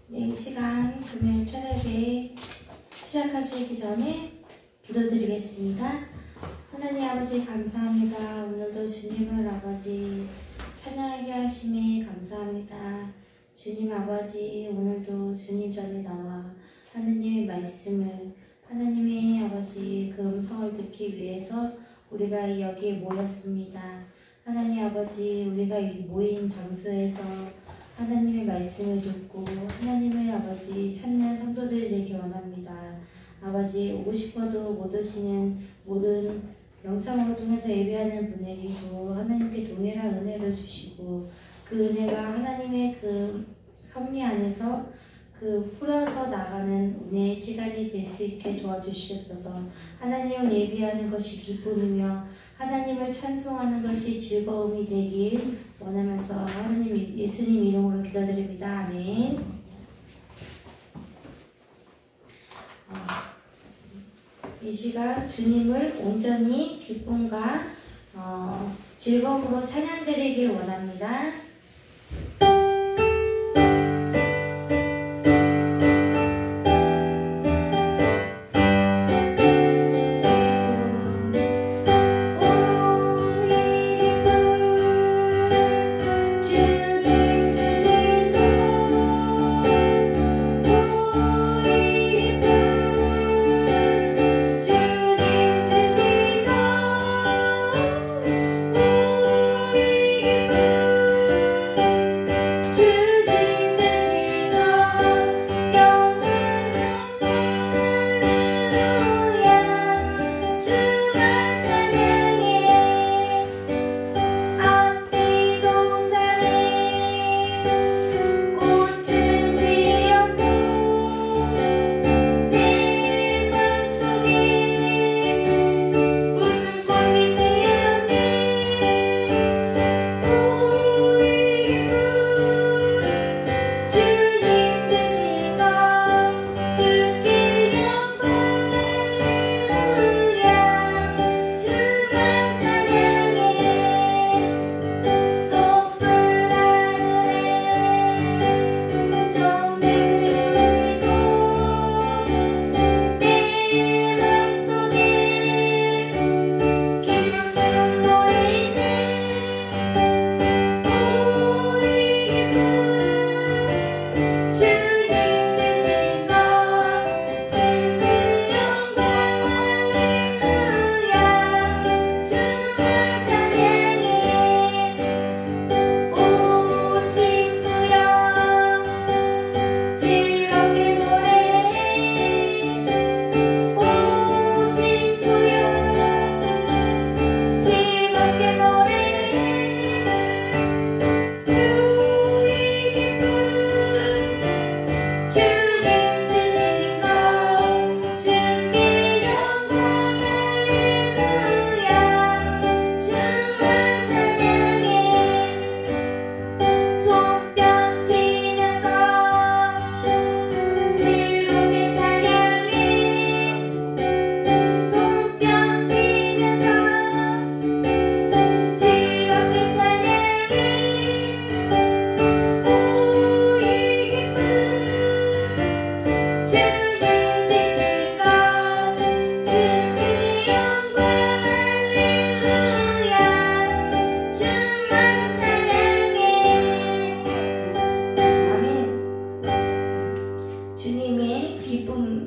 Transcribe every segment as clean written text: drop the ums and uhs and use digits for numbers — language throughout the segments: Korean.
네, 이 시간 금요일 철야예배 시작하시기 전에 기도드리겠습니다. 하나님 아버지 감사합니다. 오늘도 주님을 아버지 찬양하게 하심에 감사합니다. 주님 아버지 오늘도 주님 전에 나와 하나님의 말씀을 하나님의 아버지 그 음성을 듣기 위해서 우리가 여기에 모였습니다. 하나님 아버지 우리가 모인 장소에서 하나님의 말씀을 듣고 하나님을 아버지 찾는 성도들이 되기 원합니다. 아버지 오고 싶어도 못 오시는 모든 영상으로 통해서 예배하는 분에게도 하나님께 동일한 은혜를 주시고 그 은혜가 하나님의 그 섭리 안에서 그 풀어서 나가는 은혜의 시간이 될 수 있게 도와주시옵소서. 하나님을 예배하는 것이 기쁨이며 하나님을 찬송하는 것이 즐거움이 되길 원하면서 하나님 예수님 이름으로 기도드립니다. 아멘. 이 시간 주님을 온전히 기쁨과 즐거움으로 찬양드리길 원합니다.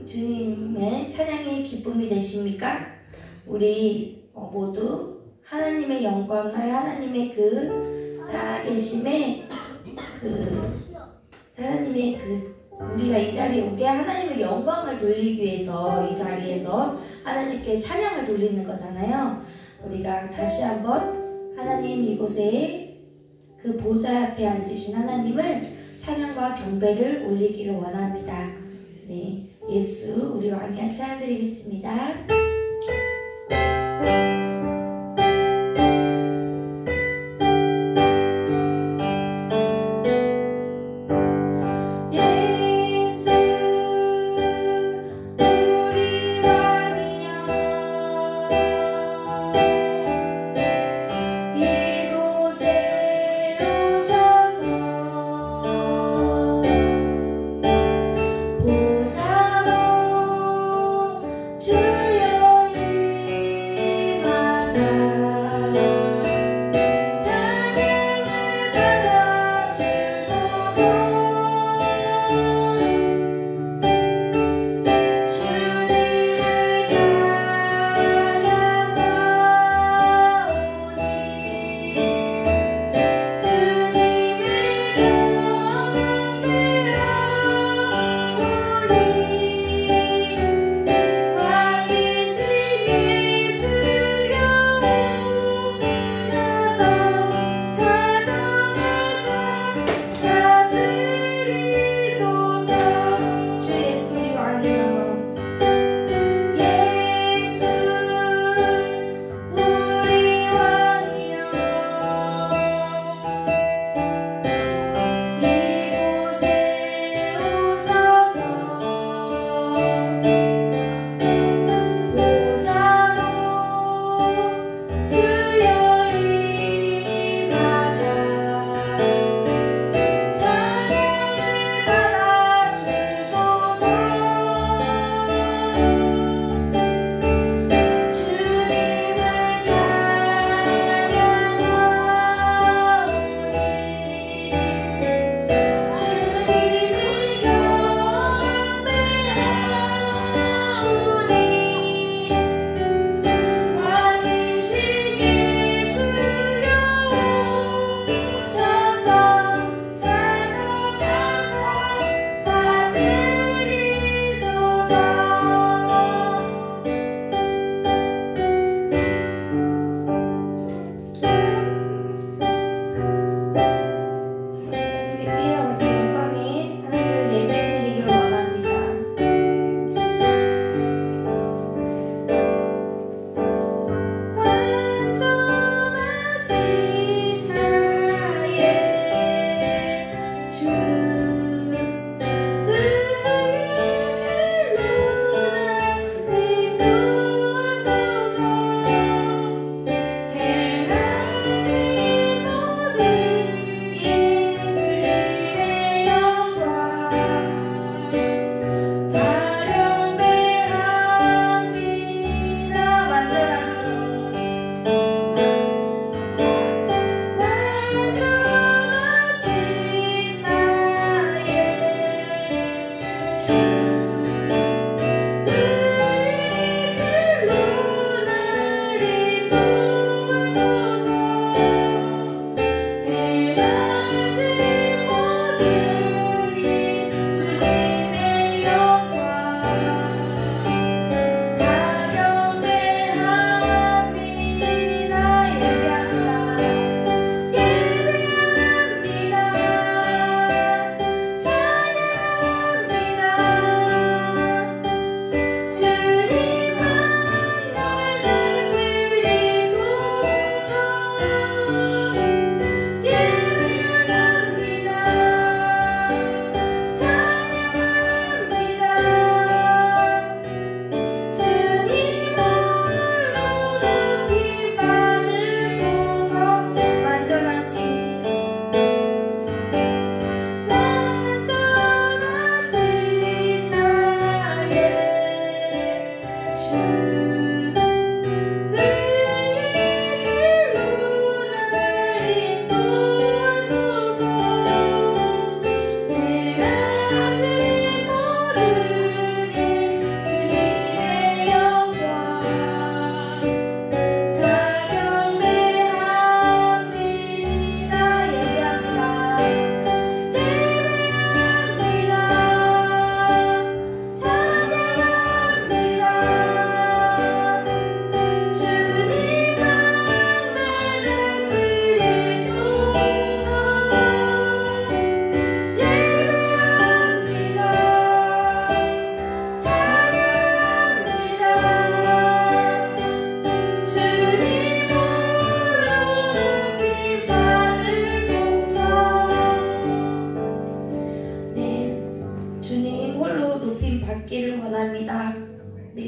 주님의 찬양의 기쁨이 되십니까? 우리 모두 하나님의 영광을 하나님의 그 살아계심에 하나님의 우리가 이 자리에 오게 하나님의 영광을 돌리기 위해서 이 자리에서 하나님께 찬양을 돌리는 거잖아요. 우리가 다시 한번 하나님 이곳에 그 보좌 앞에 앉으신 하나님을 찬양과 경배를 올리기를 원합니다. 네, 예수 우리와 함께 찬양 드리겠습니다. 이곳에 오셔서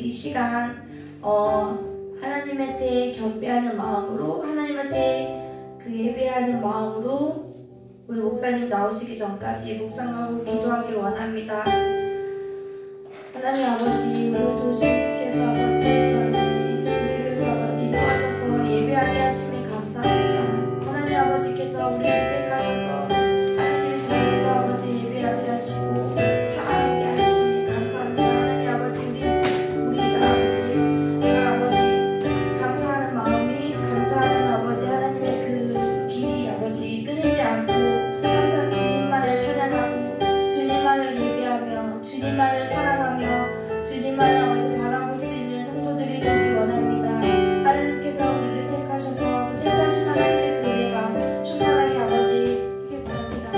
시간 하나님한테 경배하는 마음으로, 하나님한테 그 예배하는 마음으로 우리 목사님 나오시기 전까지 묵상하고 기도하길 원합니다. 하나님 아버지, 오늘도 주님께서 아버지 전에 우리를 아버지 인도하셔서 예배하게 하시니 감사합니다. 하나님 아버지께서 우리를 택하셔서 하나님을 전해서 아버지 예배하게 하시고 사랑하게 하시니 감사합니다. 하나님 아버지, 우리가 아버지 정말 아버지 감사하는 마음이, 감사하는 아버지 하나님의 그 길이 아버지 끊이지 않고 항상 주님만을 찬양하고 주님만을 예배하며 주님만을 사랑하며 주님만을 아버지 바라볼 수 있는 성도들이 되기 원합니다. 하나님께서 우리를 택하셔서 그 택하신 하나님의 그 은혜가 충만하게 아버지 이렇게 바랍니다.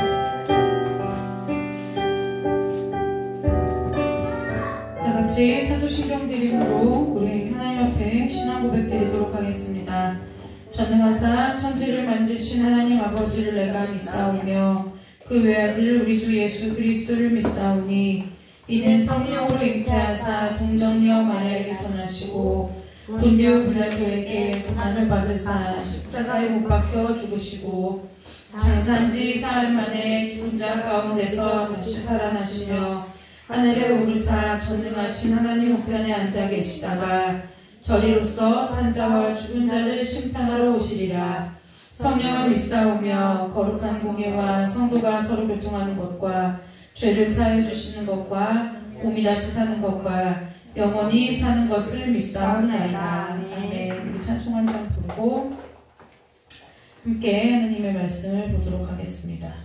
다 같이 사도신경 드림으로 우리 하나님 앞에 신앙 고백 드리도록 하겠습니다. 전능하사 천지를 만드신 하나님 아버지를 내가 믿사오며 그 외아들 우리 주 예수 그리스도를 믿사오니 이는 성령으로 잉태하사 동정녀 마리아에게서 나시고 본디오 빌라도에게 고난을 받으사 십자가에 못 박혀 죽으시고 장산지 사흘 만에 죽은 자 가운데서 다시 살아나시며 하늘에 오르사 전능하신 하나님 우편에 앉아 계시다가 저리로서 산자와 죽은 자를 심판하러 오시리라. 성령을 믿사오며 거룩한 공예와 성도가 서로 교통하는 것과 죄를 사하여 주시는 것과 몸이 다시 사는 것과 영원히 사는 것을 믿사옵나이다. 아멘. 우리 찬송 한 장 부르고 함께 하나님의 말씀을 보도록 하겠습니다.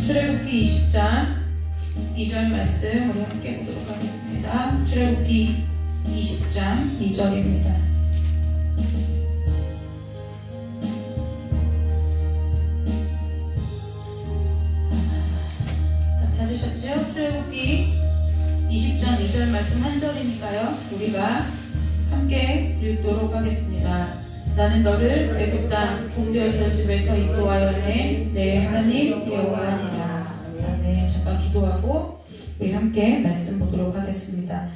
출애굽기 20장 2절 말씀 우리 함께 보도록 하겠습니다. 출애굽기 20장 2절입니다. 다 찾으셨죠? 출애굽기 20장 2절 말씀 한 절이니까요. 우리가 함께 읽도록 하겠습니다. 나는 너를 애굽 땅 종되었던 집에서 인도하여 내 하나님 여호와니라. 아멘. 잠깐 기도하고 우리 함께 말씀 보도록 하겠습니다.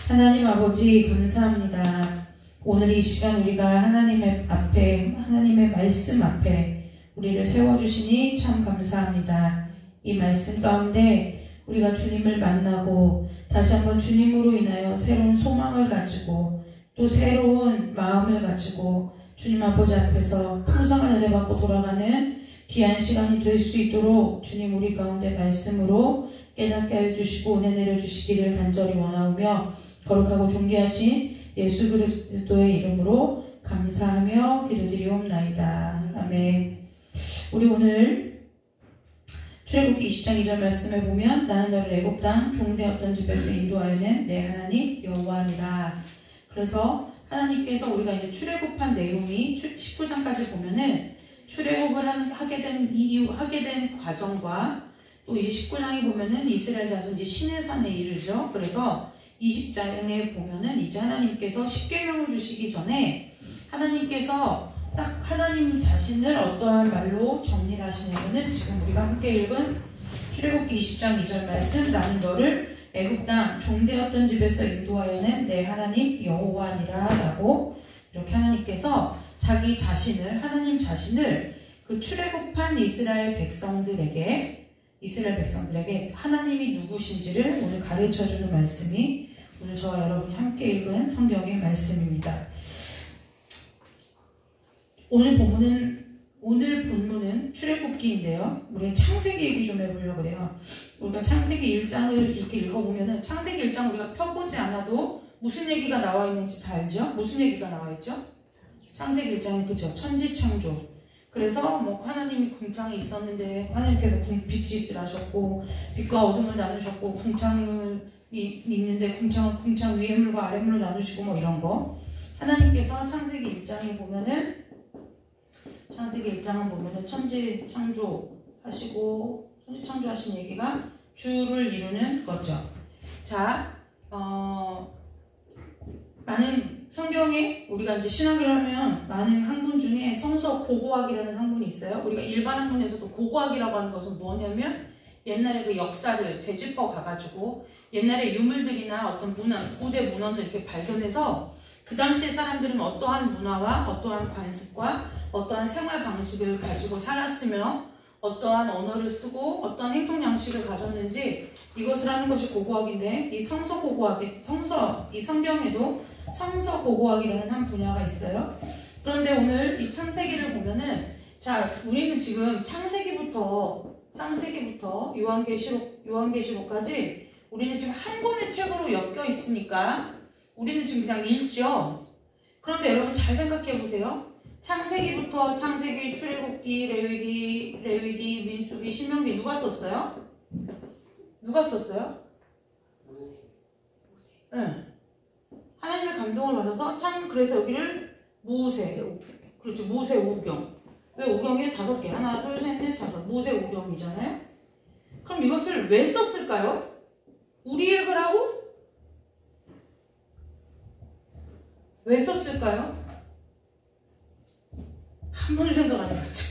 하나님 아버지 감사합니다. 오늘 이 시간 우리가 하나님의 앞에, 하나님의 말씀 앞에 우리를 세워주시니 참 감사합니다. 이 말씀 가운데 우리가 주님을 만나고 다시 한번 주님으로 인하여 새로운 소망을 가지고 또 새로운 마음을 가지고 주님 아버지 앞에서 풍성한 은혜 받고 돌아가는 귀한 시간이 될 수 있도록 주님 우리 가운데 말씀으로 깨닫게 하여 주시고 은혜 내려주시기를 간절히 원하오며 거룩하고 존귀하신 예수 그리스도의 이름으로 감사하며 기도드리옵나이다. 아멘. 우리 오늘 출애굽기 20장 2절 말씀에 보면 나는 너를 애굽 땅 종되었던 집에서 인도하여낸 내 하나님 여호와니라. 그래서 하나님께서 우리가 이제 출애굽한 내용이 19장까지 보면은 출애굽을 하게 된 이유, 하게 된 과정과 또 이제 19장에 보면은 이스라엘 자손 이제 시내산에 이르죠. 그래서 20장에 보면은 이제 하나님께서 십계명을 주시기 전에 하나님께서 딱 하나님 자신을 어떠한 말로 정리를 하시냐면은 지금 우리가 함께 읽은 출애굽기 20장 2절 말씀 나는 너를 애굽 땅 종되었던 집에서 인도하여낸 내 하나님 여호와니라 라고 이렇게 하나님께서 자기 자신을 하나님 자신을 그 출애굽한 이스라엘 백성들에게 하나님이 누구신지를 오늘 가르쳐주는 말씀이 오늘 저와 여러분이 함께 읽은 성경의 말씀입니다. 오늘 본문은 출애굽기인데요. 우리 창세기 얘기 좀 해보려고 그래요. 우리가 창세기 1장을 이렇게 읽어보면은 창세기 1장 우리가 펴보지 않아도 무슨 얘기가 나와 있는지 다 알죠? 무슨 얘기가 나와 있죠? 창세기 1장은 그죠? 천지창조. 그래서 뭐 하나님이 궁창이 있었는데 하나님께서 빛이 있으라셨고 빛과 어둠을 나누셨고 궁창이 있는데 궁창 위에 물과 아래 물로 나누시고 뭐 이런 거. 하나님께서 창세기 1장에 보면은 창세기 1장을 보면은 천지창조하신 얘기가 주를 이루는 거죠. 자, 많은 성경에 우리가 이제 신학을 하면 많은 학문 중에 성서 고고학이라는 학문이 있어요. 우리가 일반 학문에서도 고고학이라고 하는 것은 뭐냐면 옛날에 그 역사를 되짚어 가가지고 옛날에 유물들이나 어떤 문화, 고대 문헌들 이렇게 발견해서 그 당시에 사람들은 어떠한 문화와 어떠한 관습과 어떠한 생활 방식을 가지고 살았으며 어떠한 언어를 쓰고 어떠한 행동 양식을 가졌는지 이것을 하는 것이 고고학인데 이 성경에도 성서 고고학이라는 한 분야가 있어요. 그런데 오늘 이 창세기를 보면은 자 우리는 지금 창세기부터 요한계시록까지 우리는 지금 한 권의 책으로 엮여 있으니까 우리는 지금 그냥 읽죠. 그런데 여러분 잘 생각해 보세요. 창세기부터 창세기, 출애굽기, 레위기, 민수기, 신명기 누가 썼어요? 네. 하나님의 감동을 받아서 그래서 여기를 모세, 그렇죠. 모세 오경. 왜 오경이 5개? 하나, 둘, 셋, 넷, 5. 모세 오경이잖아요. 그럼 이것을 왜 썼을까요? 우리 읽으라고? 왜 썼을까요? 한 번도 생각 안 해봤죠.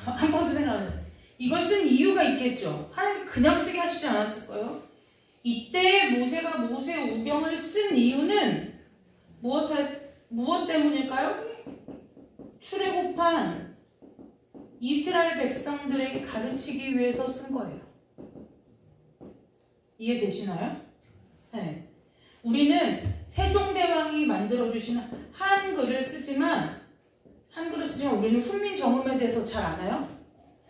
한 번도 생각 안 해봤죠. 이것은 이유가 있겠죠. 하나님 그냥 쓰게 하시지 않았을까요? 이때 모세가 모세 오경을 쓴 이유는 무엇 때문일까요? 출애굽한 이스라엘 백성들에게 가르치기 위해서 쓴 거예요. 이해되시나요? 네. 우리는 세종대왕이 만들어주신 한글을 쓰지만 우리는 훈민정음에 대해서 잘 아나요?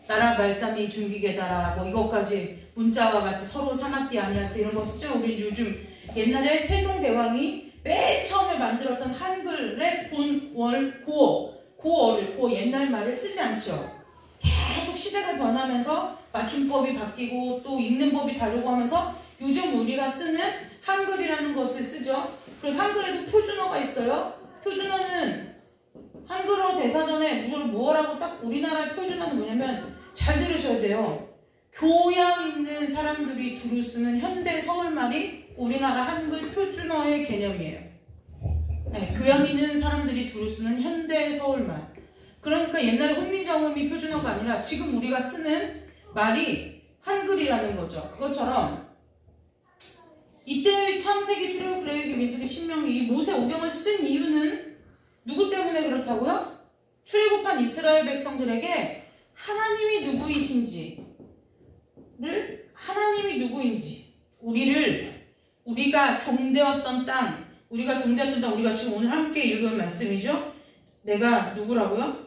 나라 말삼이 중기계다라 뭐 이것까지 문자와 같이 서로 사막디 아니하세 이런 거 쓰죠. 우리 요즘 옛날에 세종대왕이 맨 처음에 만들었던 한글의 고어를 옛날 말을 쓰지 않죠. 계속 시대가 변하면서 맞춤법이 바뀌고 또 읽는 법이 다르고 하면서 요즘 우리가 쓰는 한글이라는 것을 쓰죠. 그리고 한글에도 표준어가 있어요. 표준어는 한글어 대사전에 뭐라고 딱 우리나라의 표준어는 뭐냐면 잘 들으셔야 돼요. 교양 있는 사람들이 두루 쓰는 현대 서울말이 우리나라 한글 표준어의 개념이에요. 네, 교양 있는 사람들이 두루 쓰는 현대 서울말. 그러니까 옛날에 훈민정음이 표준어가 아니라 지금 우리가 쓰는 말이 한글이라는 거죠. 그것처럼 이때의 창세기, 출애굽, 레위기, 민수기, 신명기 이 모세오경을 쓴 이유는 누구 때문에 그렇다고요? 출애굽한 이스라엘 백성들에게 하나님이 누구이신지 하나님이 누구인지 우리가 종되었던 땅 우리가 지금 오늘 함께 읽은 말씀이죠. 내가 누구라고요?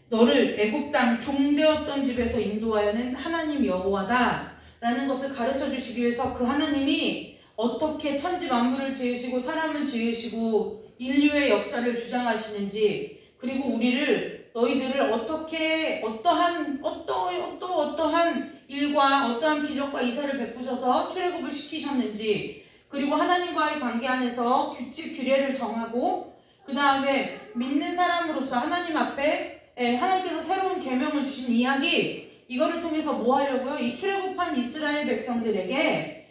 너를 애굽 땅 종되었던 집에서 인도하여는 하나님 여호와다 라는 것을 가르쳐 주시기 위해서 그 하나님이 어떻게 천지 만물을 지으시고 사람을 지으시고 인류의 역사를 주장하시는지 그리고 너희들을 어떻게 어떠한 일과 어떠한 기적과 이사를 베푸셔서 출애굽을 시키셨는지 그리고 하나님과의 관계 안에서 규칙 규례를 정하고 그 다음에 믿는 사람으로서 하나님 앞에 하나님께서 새로운 계명을 주신 이야기 이거를 통해서 뭐 하려고요? 이 출애굽한 이스라엘 백성들에게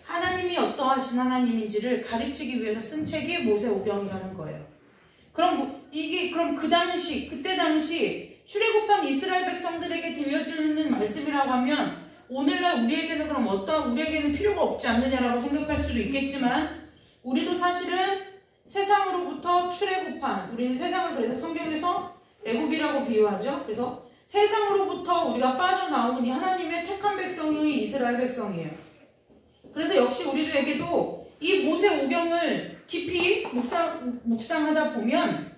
하나님이 어떠하신 하나님인지를 가르치기 위해서 쓴 책이 모세오경이라는 거예요. 그럼 그때 당시 출애굽한 이스라엘 백성들에게 들려주는 말씀이라고 하면 오늘날 우리에게는 필요가 없지 않느냐라고 생각할 수도 있겠지만 우리도 사실은 세상으로부터 출애굽한 우리는 세상을 그래서 성경에서 애굽이라고 비유하죠. 그래서 세상으로부터 우리가 빠져나온 이 하나님의 택한 백성이 이스라엘 백성이에요. 그래서 역시 우리에게도 이 모세오경을 깊이 묵상하다 보면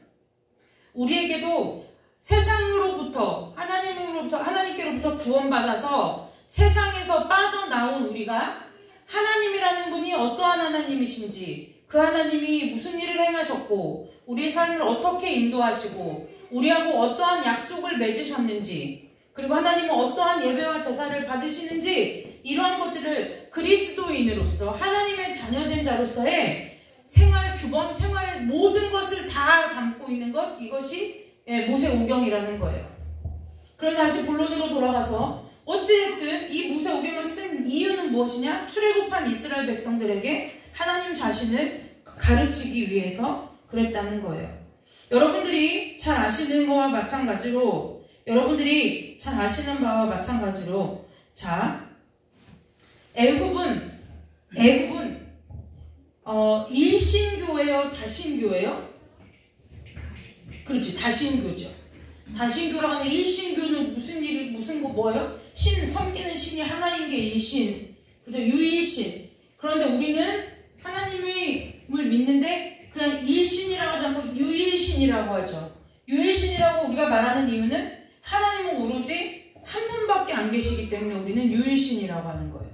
우리에게도 세상으로부터 하나님께로부터 구원받아서 세상에서 빠져나온 우리가 하나님이라는 분이 어떠한 하나님이신지 그 하나님이 무슨 일을 행하셨고 우리의 삶을 어떻게 인도하시고 우리하고 어떠한 약속을 맺으셨는지 그리고 하나님은 어떠한 예배와 제사를 받으시는지 이러한 것들을 그리스도인으로서 하나님의 자녀된 자로서의 생활 규범, 생활의 모든 것을 다 담고 있는 것 이것이 모세오경이라는 거예요. 그래서 다시 본론으로 돌아가서 어찌됐든 이 모세오경을 쓴 이유는 무엇이냐? 출애굽한 이스라엘 백성들에게 하나님 자신을 가르치기 위해서 그랬다는 거예요. 여러분들이 잘 아시는 바와 마찬가지로 자 애굽은 일신교예요, 다신교예요? 그렇지, 다신교죠. 다신교라고 하는 일신교는 뭐예요? 섬기는 신이 하나인 게 일신, 그죠? 유일신. 그런데 우리는 하나님을 믿는데 그냥 일신이라고 하지 않고 유일신이라고 하죠. 유일신이라고 우리가 말하는 이유는 하나님은 오로지 한 분밖에 안 계시기 때문에 우리는 유일신이라고 하는 거예요.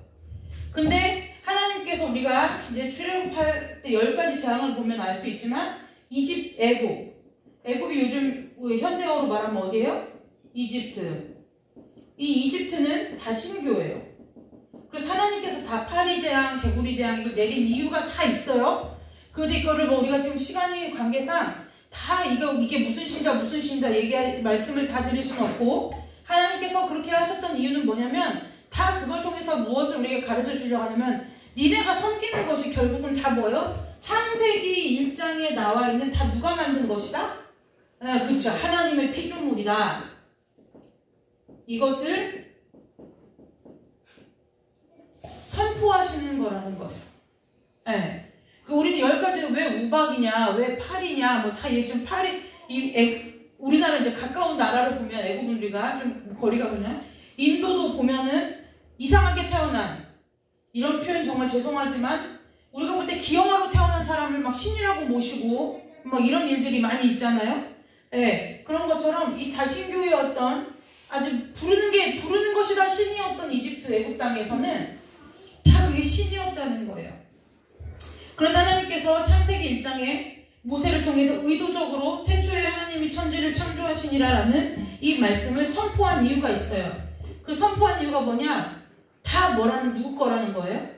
근데 하나님께서 우리가 이제 출애굽할 때 10가지 재앙을 보면 알 수 있지만 애굽이 요즘 현대어로 말하면 어디예요? 이집트. 이 이집트는 다신교예요. 그래서 하나님께서 다 파리 재앙, 개구리 재앙 이거 내린 이유가 다 있어요. 근데 이거를 우리가 지금 시간이 관계상 다 이게 무슨 신자 말씀을 다 드릴 수는 없고 하나님께서 그렇게 하셨던 이유는 뭐냐면 다 그걸 통해서 무엇을 우리에게 가르쳐 주려고 하냐면 니네가 섬기는 것이 결국은 다 뭐예요? 창세기 1장에 나와 있는 다 누가 만든 것이다? 그렇죠. 하나님의 피조물이다. 이것을 선포하시는 거라는 거예요. 우리는 10가지 왜 우박이냐, 왜 팔이냐, 다 요즘 우리나라 이제 가까운 나라를 보면 애굽 우리가 좀 거리가 보면 인도도 보면은 이상하게 태어난 이런 표현 정말 죄송하지만 우리가 볼 때 기형아로 태어난 사람을 막 신이라고 모시고 막 이런 일들이 많이 있잖아요. 그런 것처럼 이 다신교의 어떤 아주 부르는 것이 다 신이었던 이집트 애굽 땅에서는 다 그게 신이었다는 거예요. 그런데 하나님께서 창세기 1장에 모세를 통해서 의도적으로 태초에 하나님이 천지를 창조하시니라라는 이 말씀을 선포한 이유가 있어요. 그 선포한 이유가 뭐냐? 다 뭐라는, 누구 거라는 거예요?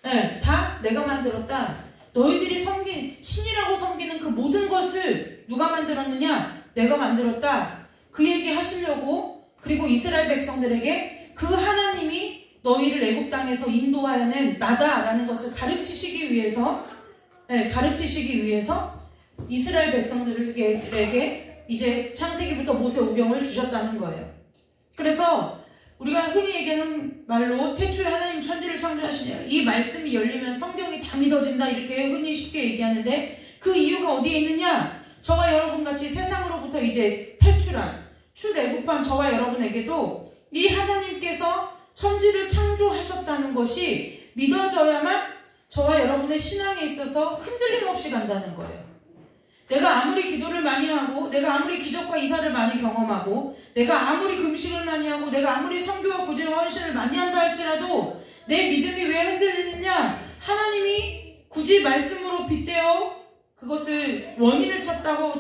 네, 다 내가 만들었다. 너희들이 섬긴, 신이라고 섬기는 그 모든 것을 누가 만들었느냐? 내가 만들었다. 그 얘기 하시려고, 그리고 이스라엘 백성들에게 그 하나님이 너희를 애굽 땅에서 인도하여낸 나다라는 것을 가르치시기 위해서 이스라엘 백성들에게 이제 창세기부터 모세오경을 주셨다는 거예요. 그래서 우리가 흔히 얘기하는 말로 태초에 하나님 천지를 창조하시냐, 이 말씀이 열리면 성경이 다 믿어진다, 이렇게 흔히 쉽게 얘기하는데, 그 이유가 어디에 있느냐? 저와 여러분같이 세상으로부터 이제 탈출한 출애굽한 저와 여러분에게도 이 하나님께서 천지를 창조하셨다는 것이 믿어져야만 저와 여러분의 신앙에 있어서 흔들림 없이 간다는 거예요. 내가 아무리 기도를 많이 하고, 내가 아무리 기적과 이사를 많이 경험하고, 내가 아무리 금식을 많이 하고, 내가 아무리 선교와 구제와 헌신을 많이 한다 할지라도 내 믿음이 왜 흔들리느냐? 하나님이 굳이 말씀으로 빗대어 그것을 원인을 찾자고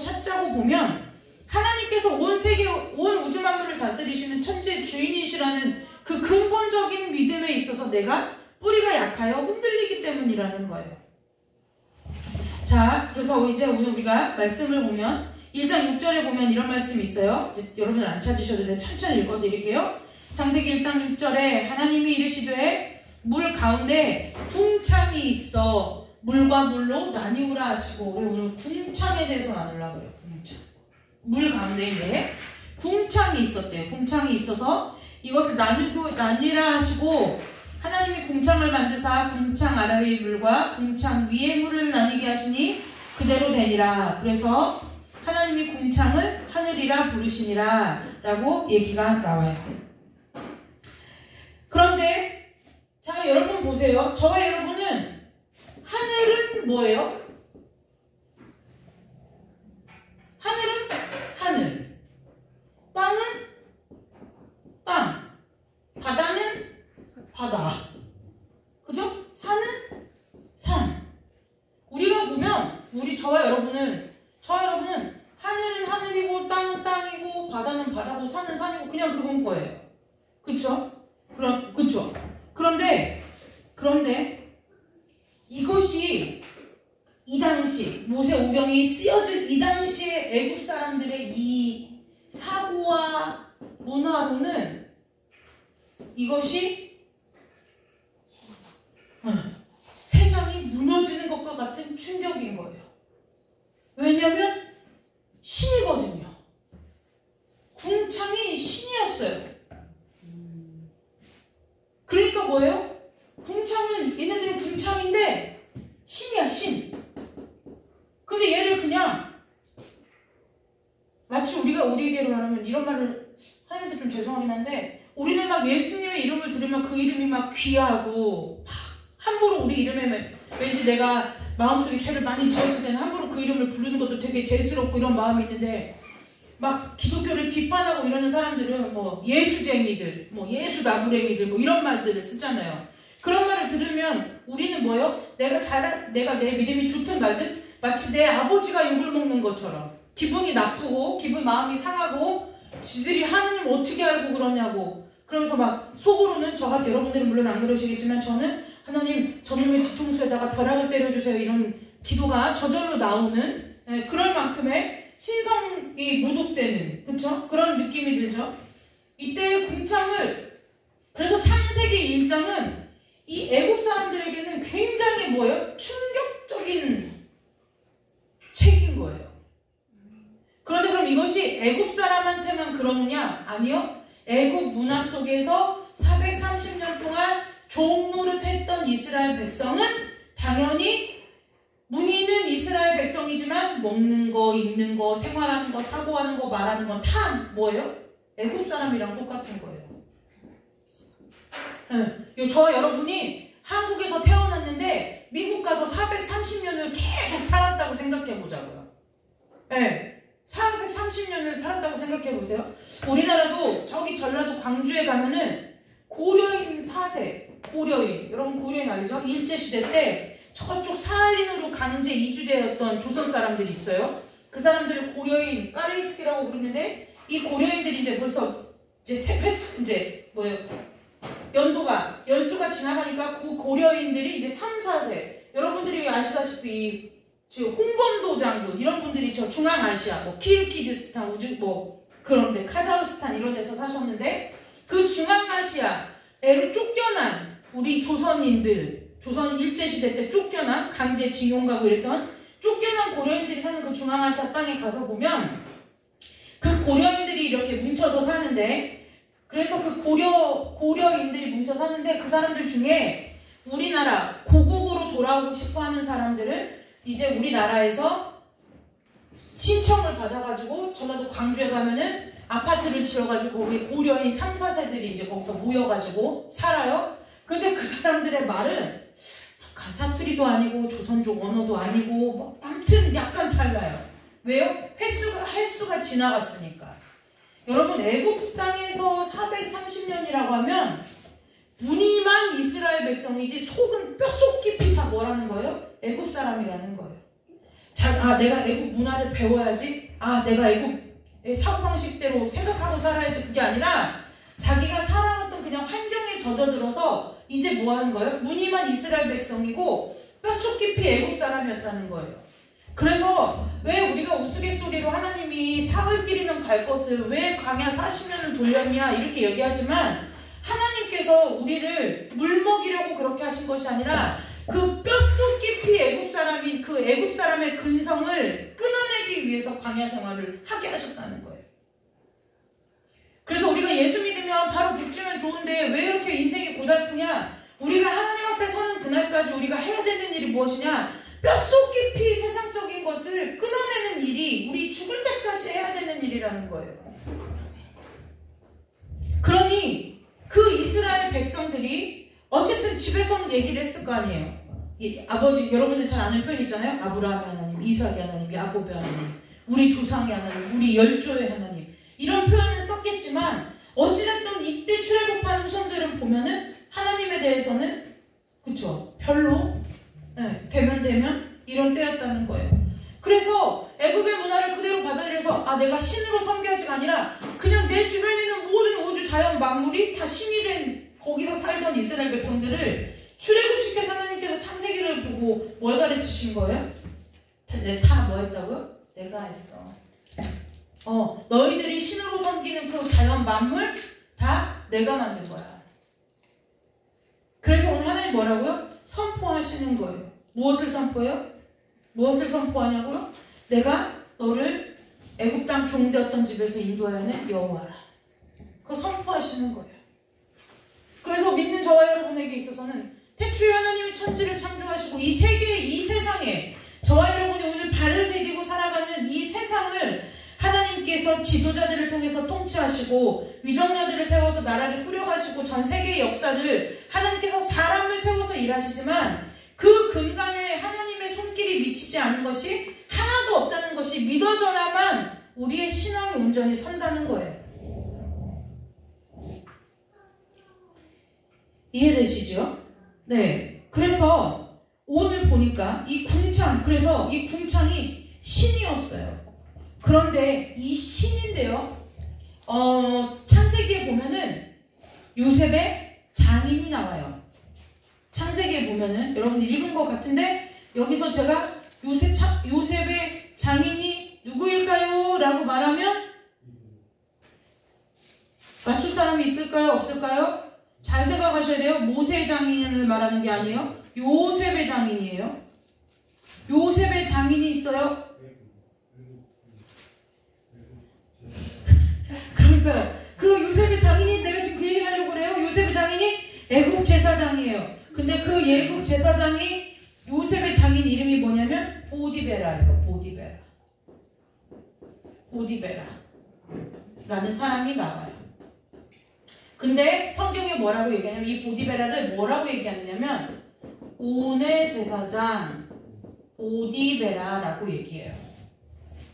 보면, 하나님께서 온 세계, 온 우주 만물을 다스리시는 천지의 주인이시라는 그 근본적인 믿음에 있어서 내가 뿌리가 약하여 흔들리기 때문이라는 거예요. 자, 그래서 이제 오늘 우리가 말씀을 보면 1장 6절에 보면 이런 말씀이 있어요. 이제 여러분 안 찾으셔도 돼. 천천히 읽어드릴게요. 창세기 1장 6절에 하나님이 이르시되 물 가운데 궁창이 있어 물과 물로 나뉘우라 하시고, 우리 오늘 궁창에 대해서 나누려고 그래요. 궁창. 물 가운데 궁창이 있었대요. 궁창이 있어서 이것을 나뉘라 하시고, 하나님이 궁창을 만드사 궁창 아래의 물과 궁창 위의 물을 나뉘게 하시니 그대로 되니라. 그래서 하나님이 궁창을 하늘이라 부르시니라 라고 얘기가 나와요. 그런데 자, 여러분 보세요. 저와 여러분은 하늘은 뭐예요? 하늘은 하늘, 땅은 땅, 바다는 바다, 그죠? 산은 산. 우리가 보면 저와 여러분은 하늘은 하늘이고 땅은 땅이고 바다는 바다고 산은 산이고 그냥 그건 거예요. 그쵸? 그쵸? 그런데 이것이 이 당시 모세오경이 쓰여질 이 당시의 애굽 사람들의 이 사고와 문화로는 이것이 세상이 무너지는 것과 같은 충격인 거예요. 왜냐하면 신이거든요. 궁창이 신이었어요. 그러니까 뭐예요? 궁창은 얘네들이 궁창인데 신이야, 신. 근데 얘를 그냥 마치 우리에게로 말하면 이런 말을 하는데 좀 죄송하긴 한데, 우리는 막 예수님의 이름을 들으면 그 이름이 막 귀하고 막 함부로 우리 이름에 왠지 내가 마음속에 죄를 많이 지었을 때는 함부로 그 이름을 부르는 것도 되게 죄스럽고 이런 마음이 있는데, 막 기독교를 비판하고 이러는 사람들은 뭐 예수쟁이들, 뭐 예수 나부랭이들 뭐 이런 말들을 쓰잖아요. 그런 말을 들으면 우리는 뭐요? 내가 내 믿음이 좋든 말든 마치 내 아버지가 욕을 먹는 것처럼 기분이 나쁘고 마음이 상하고, 지들이 하느님 어떻게 알고 그러냐고 그러면서 막 속으로는 여러분들은 물론 안 그러시겠지만 저는 하나님 저놈의 뒤통수에다가 벼락을 때려주세요 이런 기도가 저절로 나오는 그럴 만큼의 신성이 모독되는, 그쵸? 그런 느낌이 들죠. 이때의 궁창을, 그래서 창세기 1장은 이 애굽 사람들에게는 굉장히 뭐예요? 충격적인 책인 거예요. 그런데 그럼 이것이 애굽 사람한테만 그러느냐? 아니요. 애굽 문화 속에서 430년 동안 종노릇했던 이스라엘 백성은 당연히 문의는 이스라엘 백성이지만 먹는 거, 입는 거, 생활하는 거, 사고하는 거, 말하는 건 다 뭐예요? 애굽 사람이랑 똑같은 거예요. 저와 여러분이 한국에서 태어났는데 미국 가서 430년을 계속 살았다고 생각해 보자고요. 430년을 살았다고 생각해 보세요. 우리나라도 저기 전라도 광주에 가면은 고려인 4세, 고려인, 여러분 고려인 알죠? 일제시대 때 저쪽 사할린으로 강제 이주되었던 조선 사람들이 있어요. 그 사람들을 고려인 까르이스키라고 부르는데 이 고려인들이 이제 벌써 연수가 지나가니까 그 고려인들이 이제 3, 4세 여러분들이 아시다시피 홍범도 장군 이런 분들이 저 중앙아시아 키르기즈스탄 그런데 카자흐스탄 이런 데서 사셨는데 그 중앙아시아에로 쫓겨난 우리 조선인들 조선 일제시대 때 쫓겨난 강제 징용가고 이랬던 쫓겨난 고려인들이 사는 그 중앙아시아 땅에 가서 보면 그 고려인들이 이렇게 뭉쳐서 사는데 그래서 그 고려인들이 뭉쳐 사는데 그 사람들 중에 우리나라 고국으로 돌아오고 싶어 하는 사람들을 이제 우리나라에서 신청을 받아가지고 전라도 광주에 가면은 아파트를 지어가지고 거기 고려인 3, 4세들이 이제 거기서 모여가지고 살아요. 근데 그 사람들의 말은 북한 사투리도 아니고 조선족 언어도 아니고 아무튼 약간 달라요. 왜요? 횟수가 지나갔으니까. 여러분 애국 땅에서 430년이라고 하면 무늬만 이스라엘 백성이지 속은 뼛속 깊이 다 뭐라는 거예요? 애국 사람이라는 거예요. 내가 애국 문화를 배워야지. 내가 애국의 사고방식대로 생각하고 살아야지. 그게 아니라 자기가 살아왔던 그냥 환경에 젖어들어서 이제 뭐 하는 거예요? 무늬만 이스라엘 백성이고 뼛속 깊이 애국 사람이었다는 거예요. 그래서 왜 우리가 우스갯소리로 하나님이 사흘길이면 갈 것을 왜 광야 40년을 돌렸냐 이렇게 얘기하지만 하나님께서 우리를 물먹이려고 그렇게 하신 것이 아니라 그 뼛속 깊이 애국 사람인 그 애국 사람의 근성을 끊어내기 위해서 광야 생활을 하게 하셨다는 거예요. 그래서 우리가 예수 믿으면 바로 복주면 좋은데 왜 이렇게 인생이 고달프냐? 우리가 하나님 앞에 서는 그날까지 우리가 해야 되는 일이 무엇이냐? 뼛속 깊이 세상적인 것을 끊어내는 일이 우리 죽을 때까지 해야 되는 일이라는 거예요. 그러니 그 이스라엘 백성들이 어쨌든 집에서는 얘기를 했을 거 아니에요. 아버지 여러분들 잘 아는 표현 있잖아요. 아브라함의 하나님, 이삭의 하나님, 야곱의 하나님, 우리 조상의 하나님, 우리 열조의 하나님 이런 표현을 썼겠지만 어찌됐든 이때 출애굽한 후손들을 보면은 하나님에 대해서는 그쵸 별로 되면 이런 때였다는 거예요. 그래서 애굽의 문화를 그대로 받아들여서 내가 신으로 섬겨야지가 아니라 그냥 내 주변에 있는 모든 우주 자연 만물이 다 신이 된 거기서 살던 이스라엘 백성들을 출애굽시켜서 하나님께서 창세기를 보고 뭘 가르치신 거예요? 다 뭐 했다고요? 내가 했어. 너희들이 신으로 섬기는 그 자연 만물 다 내가 만든 거야. 그래서 오늘 하나님 뭐라고요? 선포하시는 거예요. 무엇을 선포해요? 무엇을 선포하냐고요? 내가 너를 애굽 땅 종되었던 집에서 인도하여낸 여호와라. 그거 선포하시는 거예요. 그래서 믿는 저와 여러분에게 있어서는 태초에 하나님이 천지를 창조하시고 이 세계, 이 세상에 저와 여러분이 오늘 발을 디디고 살아가는 이 세상을 하나님께서 지도자들을 통해서 통치하시고 위정자들을 세워서 나라를 꾸려가시고 전 세계의 역사를 하나님께서 사람을 세워서 일하시지만 그 근간에 하나님의 손길이 미치지 않은 것이 하나도 없다는 것이 믿어져야만 우리의 신앙의 온전히 선다는 거예요. 이해되시죠? 네. 그래서 오늘 보니까 이 궁창이 신이었어요. 그런데 이 신인데요. 창세기에 보면은 요셉의 장인이 나와요. 창세기에 보면은 여러분 읽은 것 같은데 여기서 제가 요셉의 장인이 누구일까요? 라고 말하면 맞출 사람이 있을까요? 없을까요? 잘 생각하셔야 돼요. 모세 장인을 말하는 게 아니에요. 요셉의 장인이에요. 요셉의 장인이 있어요. 그러니까 그 요셉의 장인이 내가 지금 그 얘기를 하려고 그래요. 요셉의 장인이 애굽 제사장이에요. 근데 그 애굽 제사장이 요셉의 장인 이름이 뭐냐면 보디베라예요. 보디베라라는 사람이 나와요. 근데 성경에 뭐라고 얘기하냐면 이 보디베라를 뭐라고 얘기하냐면 온의 제사장 보디베라라고 얘기해요.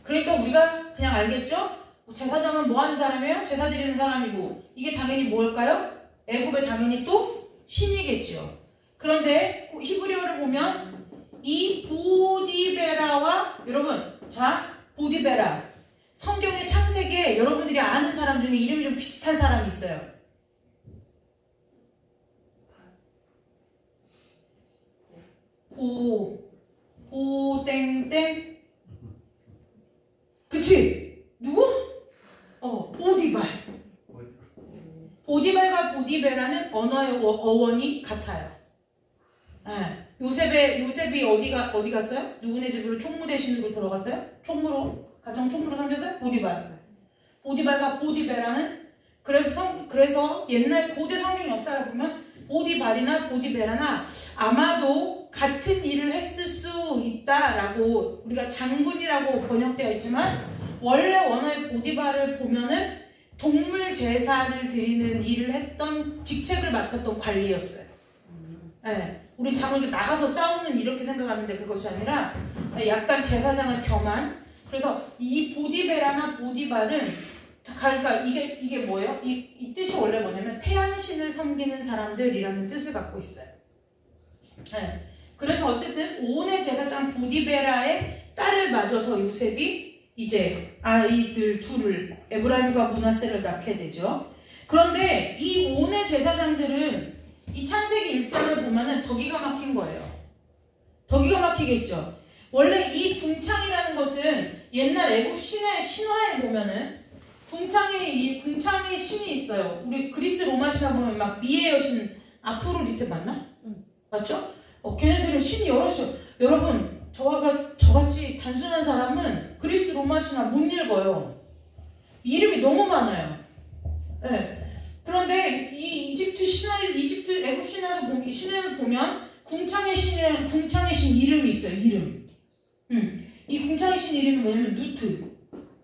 그러니까 우리가 그냥 알겠죠? 제사장은 뭐 하는 사람이에요? 제사 드리는 사람이고 이게 당연히 뭘까요? 애굽의 당연히 또 신이겠죠. 그런데 히브리어를 보면 이 보디베라와 여러분 자 보디베라 성경의 창세기에 여러분들이 아는 사람 중에 이름이 좀 비슷한 사람이 있어요. 땡땡 그치? 누구? 보디발. 보디발과 보디베라는 언어의 어원이 같아요. 요셉이 어디 갔어요? 누구네 집으로 총무 대신으로 들어갔어요? 가정 총무로 삼겼어요? 보디발과 보디베라는 그래서 옛날 고대 성경 역사를 보면 보디발이나 보디베라나 아마도 같은 일을 했을 수 있다라고 우리가 장군이라고 번역되어 있지만 원래 원어의 보디발을 보면은 동물 제사를 드리는 일을 했던 직책을 맡았던 관리였어요. 우리 장군이 나가서 싸우는 이렇게 생각하는데 그것이 아니라 약간 제사장을 겸한 그래서 이 보디베라나 보디발은 그러니까 이게 뭐예요? 이 뜻이 원래 뭐냐면 태양신을 섬기는 사람들이라는 뜻을 갖고 있어요. 그래서 어쨌든 온의 제사장 보디베라의 딸을 맞아서 요셉이 이제 아이들 둘을 에브라임과 므낫세를 낳게 되죠. 그런데 이 온의 제사장들은 이 창세기 1장을 보면은 더 기가 막힌 거예요. 더 기가 막히겠죠. 원래 이 궁창이라는 것은 옛날 애국 신화에 보면은 궁창의 신이 있어요. 우리 그리스 로마 신화 보면 막 미의 여신 아프로디테 맞나? 맞죠? 걔네들은 신이 여럿이요. 여러분 저같이 단순한 사람은 그리스 로마 신화 못 읽어요. 이름이 너무 많아요. 그런데 이 이집트 애국 신화를 보면 궁창의 신 이름이 있어요. 이름. 이 궁창의 신 이름이 뭐냐면 누트.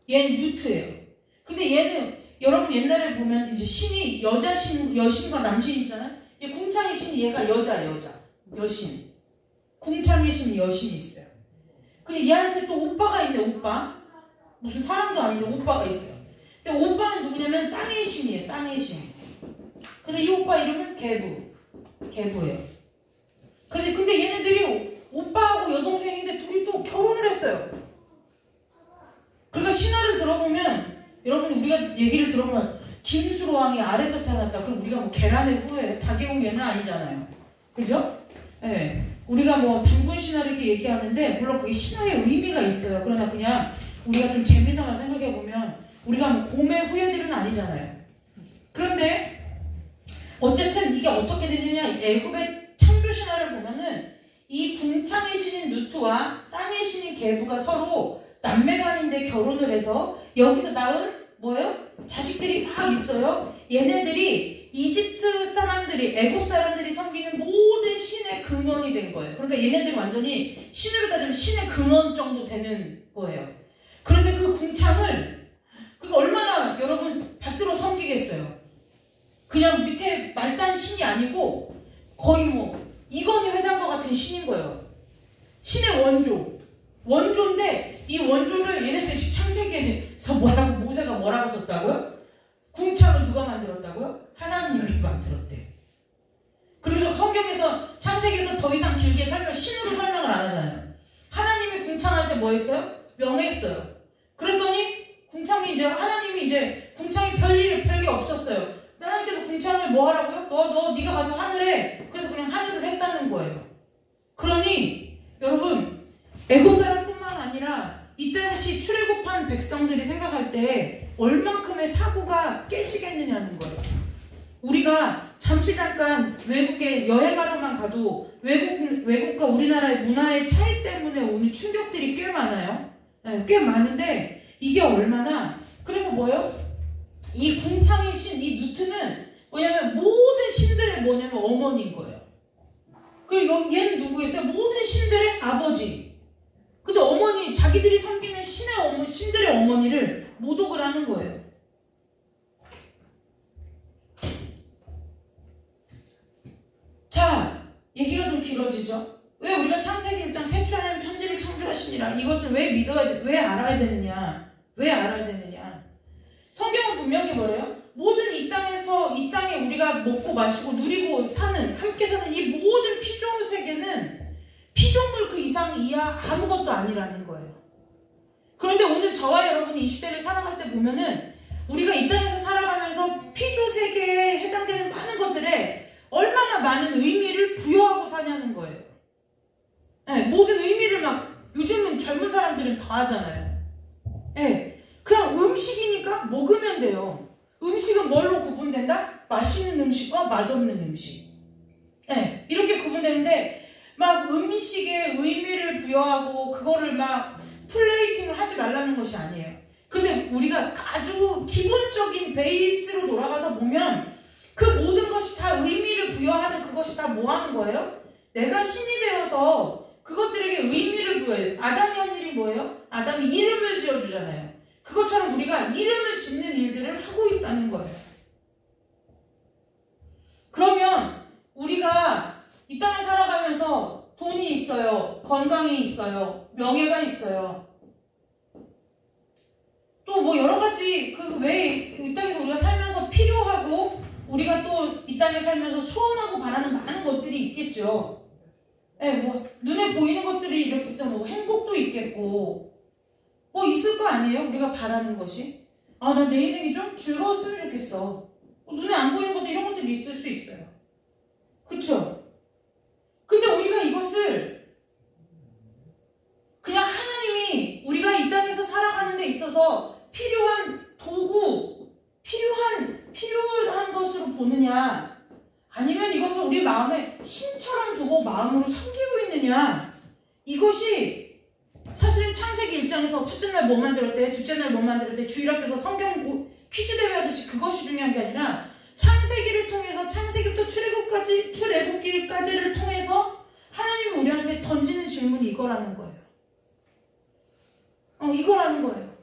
얘는 누트예요. 근데 얘는 여러분 옛날에 보면 이제 신이 여신과 남신 있잖아요. 얘 궁창의 신이 얘가 여신. 궁창의 신이 여신이 있어요. 근데 얘한테 또 오빠가 있네. 오빠. 무슨 사람도 아닌데 오빠가 있어요. 근데 오빠는 누구냐면 땅의 신이에요. 땅의 신. 근데 이 오빠 이름은 개부예요. 근데 얘네들이 오빠하고 여동생인데 둘이 또 결혼을 했어요. 그러니까 신화를 들어보면 여러분 우리가 얘기를 들어보면 김수로 왕이 아래서 태어났다. 그럼 우리가 뭐 계란의 후예, 다개옹 얘는 아니잖아요. 그죠? 우리가 뭐 단군 신화를 이렇게 얘기하는데 물론 그게 신화의 의미가 있어요. 그러나 그냥 우리가 좀 재미삼아 생각해보면 우리가 뭐 곰의 후예들은 아니잖아요. 그런데 어쨌든 이게 어떻게 되느냐 애굽의 창조 신화를 보면은 이 궁창의 신인 누트와 땅의 신인 게부가 서로 남매간인데 결혼을 해서 여기서 낳은 뭐예요? 자식들이 막 있어요. 얘네들이 이집트 사람들이 애굽 사람들이 섬기는 모든 신의 근원이 된 거예요. 그러니까 얘네들이 완전히 신으로 따지면 신의 근원 정도 되는 거예요. 그런데 그 궁창을 그게 얼마나 여러분 받들어 섬기겠어요. 그냥 밑에 말단 신이 아니고 거의 뭐 이건희 회장과 같은 신인 거예요. 신의 원조인데 이 원조를 얘네들이 창세기에서 모세가 뭐라고 썼다고요? 궁창을 누가 만들었다고요? 하나님이 만들었대. 그래서 성경에서 창세기에서 더 이상 길게 신으로 설명을 안 하잖아요. 하나님이 궁창한테 뭐 했어요? 명했어요. 그랬더니 하나님이 이제 궁창이 별게 없었어요. 하나님께서 궁창을 뭐 하라고요? 네가 가서 하늘 해. 그래서 그냥 하늘을 했다는 거예요. 그러니 여러분 애굽 사람뿐만 아니라 이 당시 출애굽한 백성들이 생각할 때 얼만큼의 사고가 깨지겠느냐는 거예요. 우리가 잠깐 외국에 여행하러만 가도 외국과 우리나라의 문화의 차이 때문에 오는 충격들이 꽤 많아요. 꽤 많은데 이게 얼마나 그래서 뭐예요? 이 궁창의 신, 이 누트는 뭐냐면 모든 신들의 뭐냐면 어머니인 거예요. 그리고 얘는 누구겠어요? 모든 신들의 아버지. 근데 어머니, 자기들이 섬기는 신들의 어머니를 모독을 하는 거예요. 자, 얘기가 좀 길어지죠? 왜 우리가 창세기 1장 태초에 하나님 천지를 창조하시니라 이것을 왜 알아야 되느냐? 성경은 분명히 뭐래요? 모든 이 땅에 우리가 먹고 마시고 누리고 함께 사는 이 모든 피조물 세계는 피조물 그 있다는 거예요. 그런데 오늘 저와 여러분이 이 시대를 살아갈 때 보면은 우리가 이 땅에서 살아가면서 피조 세계에 해당되는 많은 것들에 얼마나 많은 의미를 부여하고 사냐는 거예요. 네, 모든 의미를 막 요즘은 젊은 사람들은 다 하잖아요. 네, 그냥 음식이니까 먹으면 돼요. 음식은 뭘로 구분된다? 맛있는 음식과 맛없는 음식. 네, 이렇게 구분되는데 막 음식에 의미를 부여하고 그거를 막 플레이팅을 하지 말라는 것이 아니에요. 근데 우리가 아주 기본적인 베이스로 돌아가서 보면 그 모든 것이 다 의미를 부여하는 그것이 다 뭐 하는 거예요? 내가 신이 되어서 그것들에게 의미를 부여해요. 아담이 한 일이 뭐예요? 아담이 이름을 지어주잖아요. 그것처럼 우리가 이름을 짓는 일들을 하고 있다는 거예요. 그러면 우리가 이 땅에 살아가면서 돈이 있어요. 건강이 있어요. 명예가 있어요. 또 뭐 여러 가지 그 외에 이 땅에서 우리가 살면서 필요하고 우리가 또 이 땅에 살면서 소원하고 바라는 많은 것들이 있겠죠. 네, 뭐 눈에 보이는 것들이 이렇게 또 뭐 행복도 있겠고 뭐 있을 거 아니에요? 우리가 바라는 것이. 아, 나 내 인생이 좀 즐거웠으면 좋겠어. 눈에 안 보이는 것도 이런 것들이 있을 수 있어요. 그쵸? 근데 우리가 이것을 그냥 하나님이 우리가 이 땅에서 살아가는 데 있어서 필요한 도구, 필요한 것으로 보느냐, 아니면 이것을 우리 마음에 신처럼 두고 마음으로 섬기고 있느냐, 이것이 사실 창세기 1장에서 첫째 날 뭐 만들었대, 둘째 날 뭐 만들었대, 주일학교에서 성경 퀴즈 대회 하듯이 그것이 중요한 게 아니라 창세기를 통해서 창세기부터 출애굽기까지를 통해서 하나님이 우리한테 던지는 질문이 이거라는 거예요. 이거라는 거예요.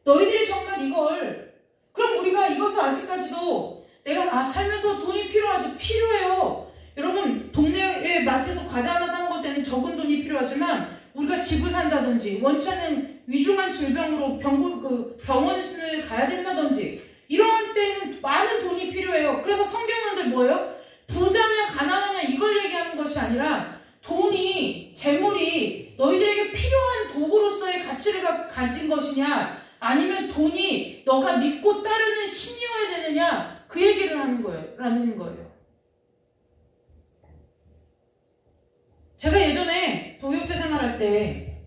너희들이 정말 이걸, 그럼 우리가 이것을 아직까지도 내가 살면서 돈이 필요하지, 필요해요. 여러분, 동네에 마트에서 과자 하나 사 먹을 때는 적은 돈이 필요하지만 우리가 집을 산다든지 원치 않는 위중한 질병으로 병원을 가야 된다든지 이런 때는 많은 돈이 필요해요. 그래서 성경은 뭐예요? 부자냐 가난하냐 이걸 얘기하는 것이 아니라 돈이, 재물이 너희들에게 필요한 도구로서의 가치를 가진 것이냐, 아니면 돈이 너가 믿고 따르는 신이어야 되느냐, 그 얘기를 하는 거예요. 라는 거예요. 제가 예전에 부교육자 생활할 때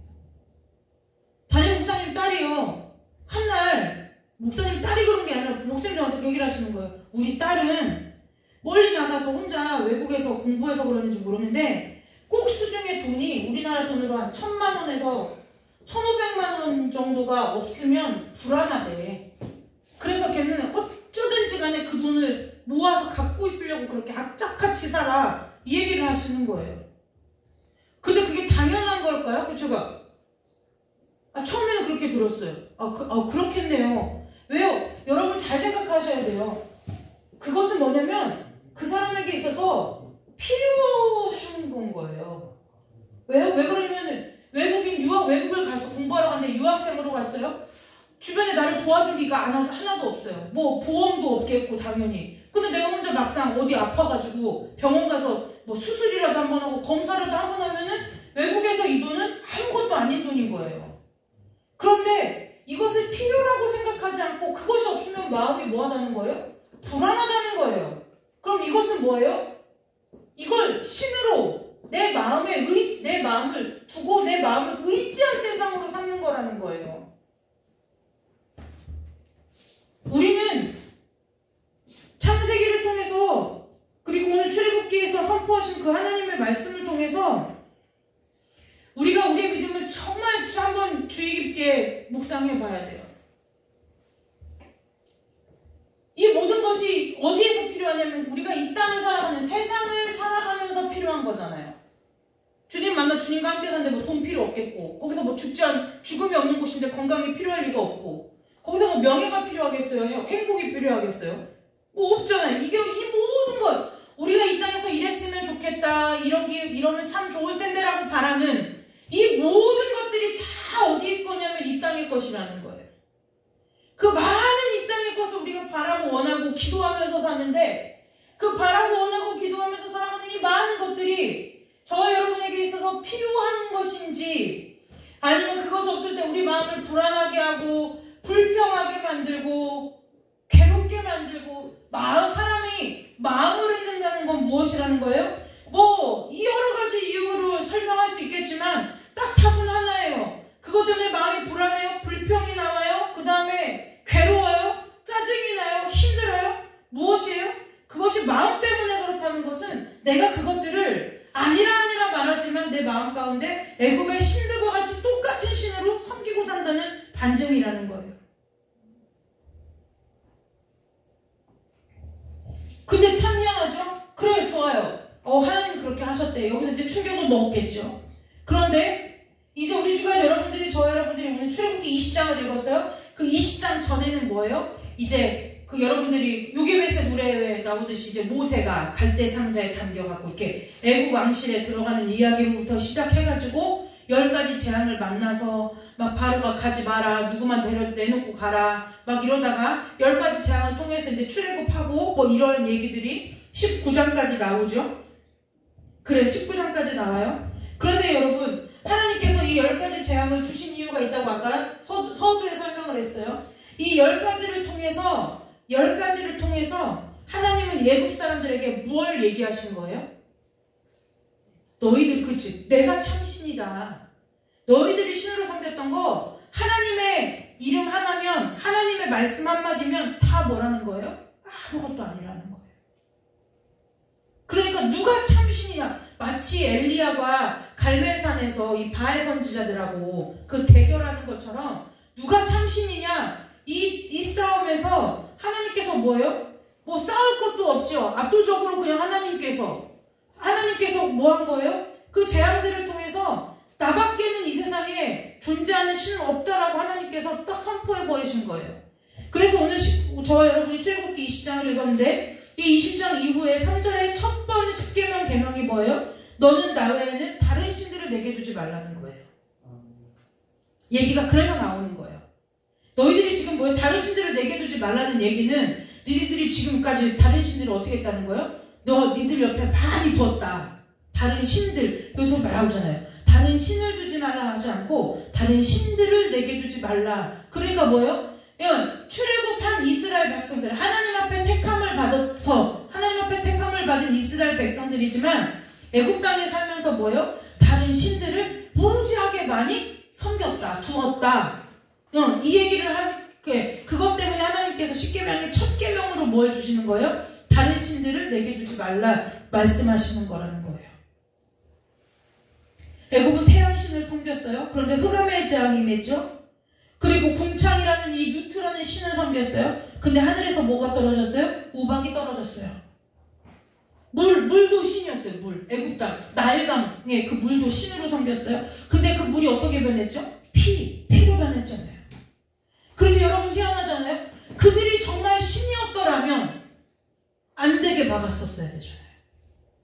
담임 목사님 딸이요. 한날 목사님 딸이 그런 게 아니라 목사님 저한테 얘기를 하시는 거예요. 우리 딸은 멀리 나가서 혼자 외국에서 공부해서 그러는지 모르는데 꼭 수중에 돈이 우리나라 돈으로 한 1,000만 원에서 1,500만 원 정도가 없으면 불안하대. 그래서 걔는 어쩌든지 간에 그 돈을 모아서 갖고 있으려고 그렇게 악착같이 살아. 이 얘기를 하시는 거예요. 근데 그게 당연한 걸까요? 그쵸? 처음에는 그렇게 들었어요. 그렇겠네요. 왜요? 여러분 잘 생각하셔야 돼요. 그것은 뭐냐면 그 사람에게 있어서 필요한 건 거예요. 왜요? 왜 그러냐면 외국을 가서 공부하러 갔는데 유학생으로 갔어요. 주변에 나를 도와줄 리가 하나도 없어요. 뭐 보험도 없겠고 당연히. 근데 내가 혼자 막상 어디 아파가지고 병원 가서 뭐 수술이라도 한번 하고 검사라도 한번 하면은 외국에서 이 돈은 아무것도 아닌 돈인 거예요. 그런데 이것을 필요라고 생각하지 않고 그것이 없으면 마음이 뭐하다는 거예요? 불안하다는 거예요. 그럼 이것은 뭐예요? 이걸 신으로 내 마음을 두고 내 마음을 의지할 대상으로 삼는 거라는 거예요. 우리는 창세기를 통해서 그리고 오늘 출애굽기에서 선포하신 그 하나님의 말씀을 통해서 우리가 우리의 믿음을 정말 한번 주의 깊게 묵상해 봐야 돼요. 이 모든 것이 어디에서 필요하냐면 우리가 이 땅을 살아가는 세상을 살아가면서 필요한 거잖아요. 주님 만나 주님과 함께 사는데 뭐 돈 필요 없겠고, 거기서 뭐 죽음이 없는 곳인데 건강이 필요할 리가 없고, 거기서 뭐 명예가 필요하겠어요? 행복이 필요하겠어요? 뭐 없잖아요. 이 모든 것, 우리가 이 땅에서 이랬으면 좋겠다, 이러면 참 좋을 텐데라고 바라는 이 모든 것들이 다 어디에 거냐면 이 땅의 것이라는 거예요. 그 많은 이 땅의 것을 우리가 바라고 원하고 기도하면서 사는데, 그 바라고 원하고 기도하면서 살아가는 이 많은 것들이 저와 여러분에게 있어서 필요한 것인지 아니면 그것이 없을 때 우리 마음을 불안하게 하고 불평하게 만들고 괴롭게 만들고 사람이 마음을 흔든다는 건 무엇이라는 거예요? 이 여러 가지 이유로 설명할 수 있겠지만 딱 답은 하나예요. 그것 때문에 마음이 불안해요. 불평이 나와요. 그 다음에 괴로워요. 짜증이 나요. 힘들어요. 무엇이에요? 그것이 마음 때문에 그렇다는 것은 내가 그것들을 아니라 말하지만 내 마음 가운데 애굽의 신들과 같이 똑같은 신으로 섬기고 산다는 반증이라는 거예요. 근데 참 미안하죠? 그래, 좋아요. 하나님 그렇게 하셨대. 여기서 이제 충격을 먹었겠죠. 그런데 이제 우리 주간 여러분들이, 오늘 출애굽기 20장을 읽었어요. 그 20장 전에는 뭐예요? 이제 여러분들이 요게벳의 노래에 나오듯이 이제 모세가 갈대 상자에 담겨갖고 이렇게 애굽 왕실에 들어가는 이야기로부터 시작해가지고 10가지 재앙을 만나서 막 바로가 가지 마라, 누구만 내놓고 가라, 막 이러다가 10가지 재앙을 통해서 이제 출애굽하고 이런 얘기들이 19장까지 나오죠. 그래, 19장까지 나와요. 그런데 여러분, 하나님께서 이 10가지 재앙을 주신 이유가 있다고 아까 서두에 설명을 했어요. 이 10가지를 통해서 하나님은 예굽 사람들에게 뭘 얘기하신 거예요? 너희들, 그치? 내가 참 신이다. 너희들이 신으로 섬겼던 거 하나님의 이름 하나면, 하나님의 말씀 한마디면 다 뭐라는 거예요? 아무것도 아니라는 거예요. 그러니까 누가 참 신이냐? 마치 엘리야가 갈멜산에서 이 바알 선지자들하고 그 대결하는 것처럼 누가 참 신이냐? 이 싸움에서 하나님께서 뭐예요? 싸울 것도 없죠. 압도적으로 그냥 하나님께서 뭐 한 거예요? 그 재앙들을 통해서 나밖에는 이 세상에 존재하는 신은 없다라고 하나님께서 딱 선포해 버리신 거예요. 그래서 오늘 저와 여러분이 출애굽기 20장을 읽었는데 이 20장 이후에 3절에 첫 번 십계명 계명이 뭐예요? 너는 나 외에는 다른 신들을 내게 두지 말라는 거예요. 얘기가 그래서 나오는 거예요. 너희들이 지금 뭐예요? 다른 신들을 내게 두지 말라는 얘기는 니들이 지금까지 다른 신들을 어떻게 했다는 거예요? 니들 옆에 많이 두었다. 다른 신들, 여기서 나오잖아요. 다른 신을 두지 말라 하지 않고 다른 신들을 내게 두지 말라. 그러니까 뭐예요? 출애굽한 이스라엘 백성들, 하나님 앞에 택함을 받은 이스라엘 백성들이지만 애굽 땅에 살면서 뭐예요? 다른 신들을 무지하게 많이 섬겼다, 두었다. 이 얘기를 그것 때문에 하나님께서 십계명의 첫 계명으로 뭐 해주시는 거예요? 다른 신들을 내게 두지 말라 말씀하시는 거라는 거예요. 애굽은 태양신을 섬겼어요. 그런데 흑암의 재앙이 임했죠. 그리고 궁창이라는 이 누트라는 신을 섬겼어요. 근데 하늘에서 뭐가 떨어졌어요? 우박이 떨어졌어요. 물도 신이었어요. 애굽 땅 나일강의 그 물도 신으로 섬겼어요. 근데 그 물이 어떻게 변했죠? 피로 변했잖아요. 그런데 여러분 희한하잖아요. 그들이 정말 신이었더라면 안 되게 막았었어야 되잖아요.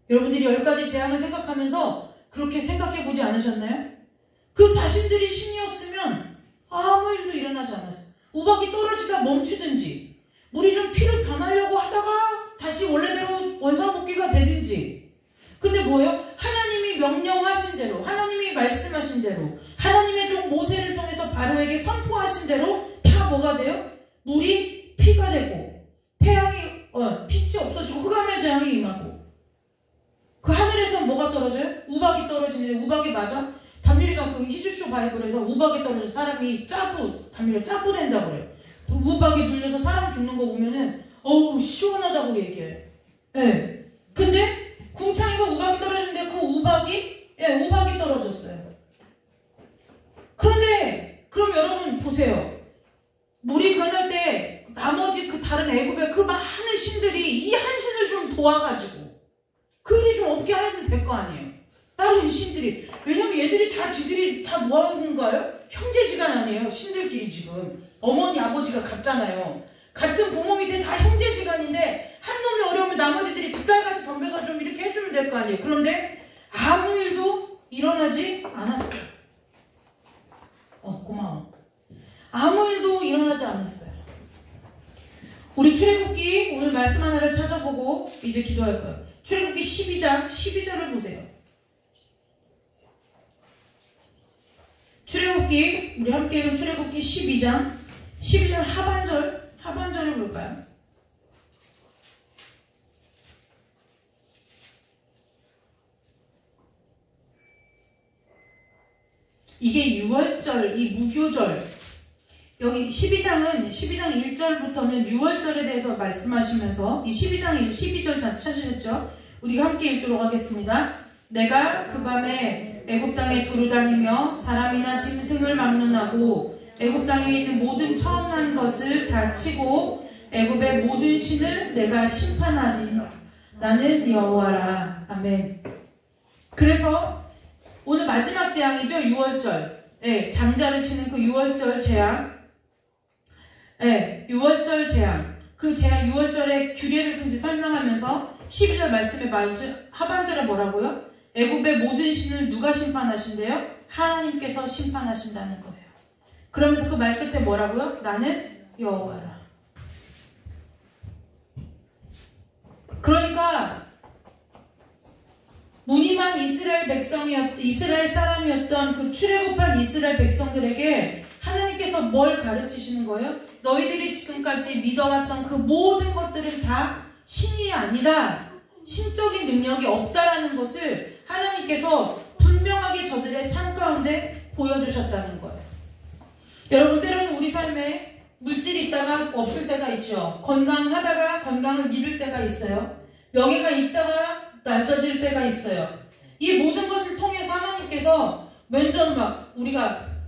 여러분들이 10가지 재앙을 생각하면서 그렇게 생각해 보지 않으셨나요? 그 자신들이 신이었으면 아무 일도 일어나지 않았어요. 우박이 떨어지다 멈추든지 물이 좀 피로 변하려고 하다가 다시 원래대로 원상복귀가 되든지. 근데 뭐예요? 하나님이 명령하신 대로, 하나님이 말씀하신 대로, 하나님의 종 모세를 통해서 바로에게 선포하신 대로 다 뭐가 돼요? 물이 피가 되고 태양이 빛이 없어지고 흑암의 재앙이 임하고. 그 하늘에서 뭐가 떨어져요? 우박이 떨어지는데 우박이 맞아? 담율이가 그 히즈쇼 바이블에서 우박이 떨어져 사람이 담율이 짜부 된다고 그래요. 우박이 눌려서 사람 죽는 거 보면은 어우 시원하다고 얘기해요. 예. 근데 궁창에서 우박이 떨어지는데 그 우박이 떨어졌어요. 그런데 그럼 여러분 보세요. 물이 변할 때 나머지 그 다른 애굽의 그 많은 신들이 이 한 신을 좀 도와가지고 그 일이 좀 없게 하면 될 거 아니에요. 다른 신들이. 왜냐면 얘들이 지들이 다 뭐하는가요? 형제지간 아니에요. 신들끼리 지금. 어머니 아버지가 같잖아요. 같은 부모 밑에 다 형제지간인데 한 놈이 어려우면 나머지들이 그딸같이 덤벼서 좀 이렇게 해주면 될 거 아니에요. 그런데 아무 일도 일어나지 않았어요. 고마워. 아무 일도 일어나지 않았어요. 우리 출애굽기 오늘 말씀 하나를 찾아보고 이제 기도할 거예요. 출애굽기 12장 12절을 보세요. 출애굽기, 우리 함께 읽은 출애굽기 12장 하반절을 볼까요? 이게 6월절, 이 무교절. 여기 12장 1절부터는 6월절에 대해서 말씀하시면서 이 12절 찾으셨죠? 우리가 함께 읽도록 하겠습니다. 내가 그 밤에 애굽 땅에 두루다니며 사람이나 짐승을 막론하고 애굽 땅에 있는 모든 처음 난 것을 다 치고 애굽의 모든 신을 내가 심판하리니 나는 여호와라. 아멘. 그래서 오늘 마지막 재앙이죠. 6월절. 네, 장자를 치는 그 6월절 재앙. 네, 6월절 재앙. 그 재앙 6월절의 규례를 설명하면서 12절 말씀의 하반절에 뭐라고요? 애굽의 모든 신을 누가 심판하신대요? 하나님께서 심판하신다는 거예요. 그러면서 그 말 끝에 뭐라고요? 나는 여호와라. 그러니까 무늬만 이스라엘 사람이었던 그 출애굽한 이스라엘 백성들에게 하나님께서 뭘 가르치시는 거예요? 너희들이 지금까지 믿어왔던 그 모든 것들은 다 신이 아니다. 신적인 능력이 없다라는 것을 하나님께서 분명하게 저들의 삶 가운데 보여주셨다는 거예요. 여러분, 때로는 우리 삶에 물질이 있다가 없을 때가 있죠. 건강하다가 건강을 잃을 때가 있어요. 명예가 있다가 낮아질 때가 있어요. 이 모든 것을 통해서 하나님께서 완전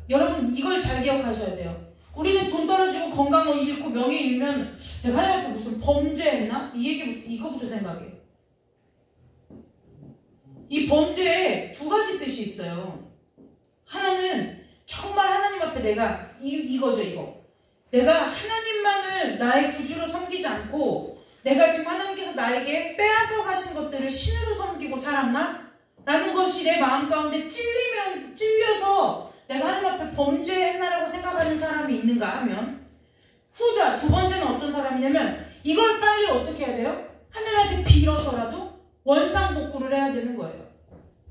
여러분 이걸 잘 기억하셔야 돼요. 우리는 돈 떨어지고 건강을 잃고 명예 잃으면 내가 하나님 앞에 무슨 범죄했나? 이거부터 생각해요. 이 범죄에 두 가지 뜻이 있어요. 하나는 정말 하나님 앞에 내가 이거죠. 내가 하나님만을 나의 구주로 섬기지 않고 내가 지금 하나님께서 나에게 빼앗아 가신 것들을 신으로 섬기고 살았나? 라는 것이 내 마음 가운데 찔려서 내가 하나님 앞에 범죄했나라고 생각하는 사람이 있는가 하면 후자, 두 번째는 어떤 사람이냐면 이걸 빨리 어떻게 해야 돼요? 하나님한테 빌어서라도 원상복구를 해야 되는 거예요.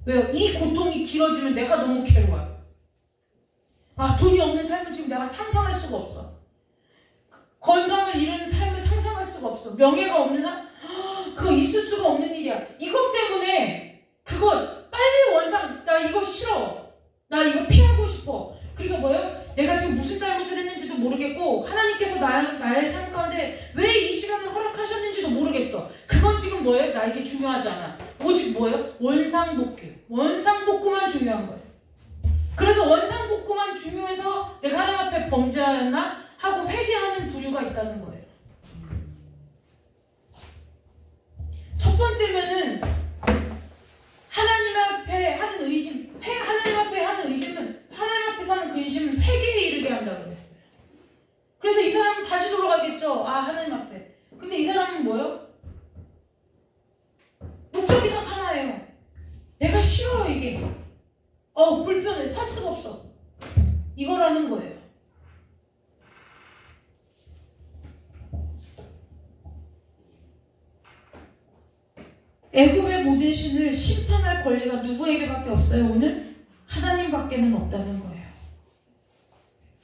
왜요? 이 고통이 길어지면 내가 너무 괴로워요. 돈이 없는 삶은 지금 내가 상상할 수가 없어. 건강을 잃은 삶을 상상할 수가 없어. 명예가 없는 삶? 그거 있을 수가 없는 일이야. 이것 때문에 그거 빨리 나 이거 싫어. 나 이거 피하고 싶어. 그러니까 뭐예요? 내가 지금 무슨 잘못을 했는지도 모르겠고 하나님께서 나의 삶 가운데 왜 이 시간을 허락하셨는지도 모르겠어. 그건 지금 뭐예요? 나에게 중요하지 않아. 오직 뭐예요? 원상복구만 중요한 거예요. 그래서 원상복구만 중요해서 내가 하나님 앞에 범죄하였나? 하고 회개하는 부류가 있다는 거예요. 첫 번째면은 하나님 앞에 하는 의심은 하나님 앞에서 하는 근심은 회개에 이르게 한다고 그랬어요. 그래서 이 사람은 다시 돌아가겠죠. 하나님 앞에. 근데 이 사람은 뭐예요? 목적이 딱 하나예요. 내가 싫어요 이게. 불편해. 살 수가 없어. 이거라는 거예요. 애굽의 모든 신을 심판할 권리가 누구에게밖에 없어요? 오늘? 하나님밖에는 없다는 거예요.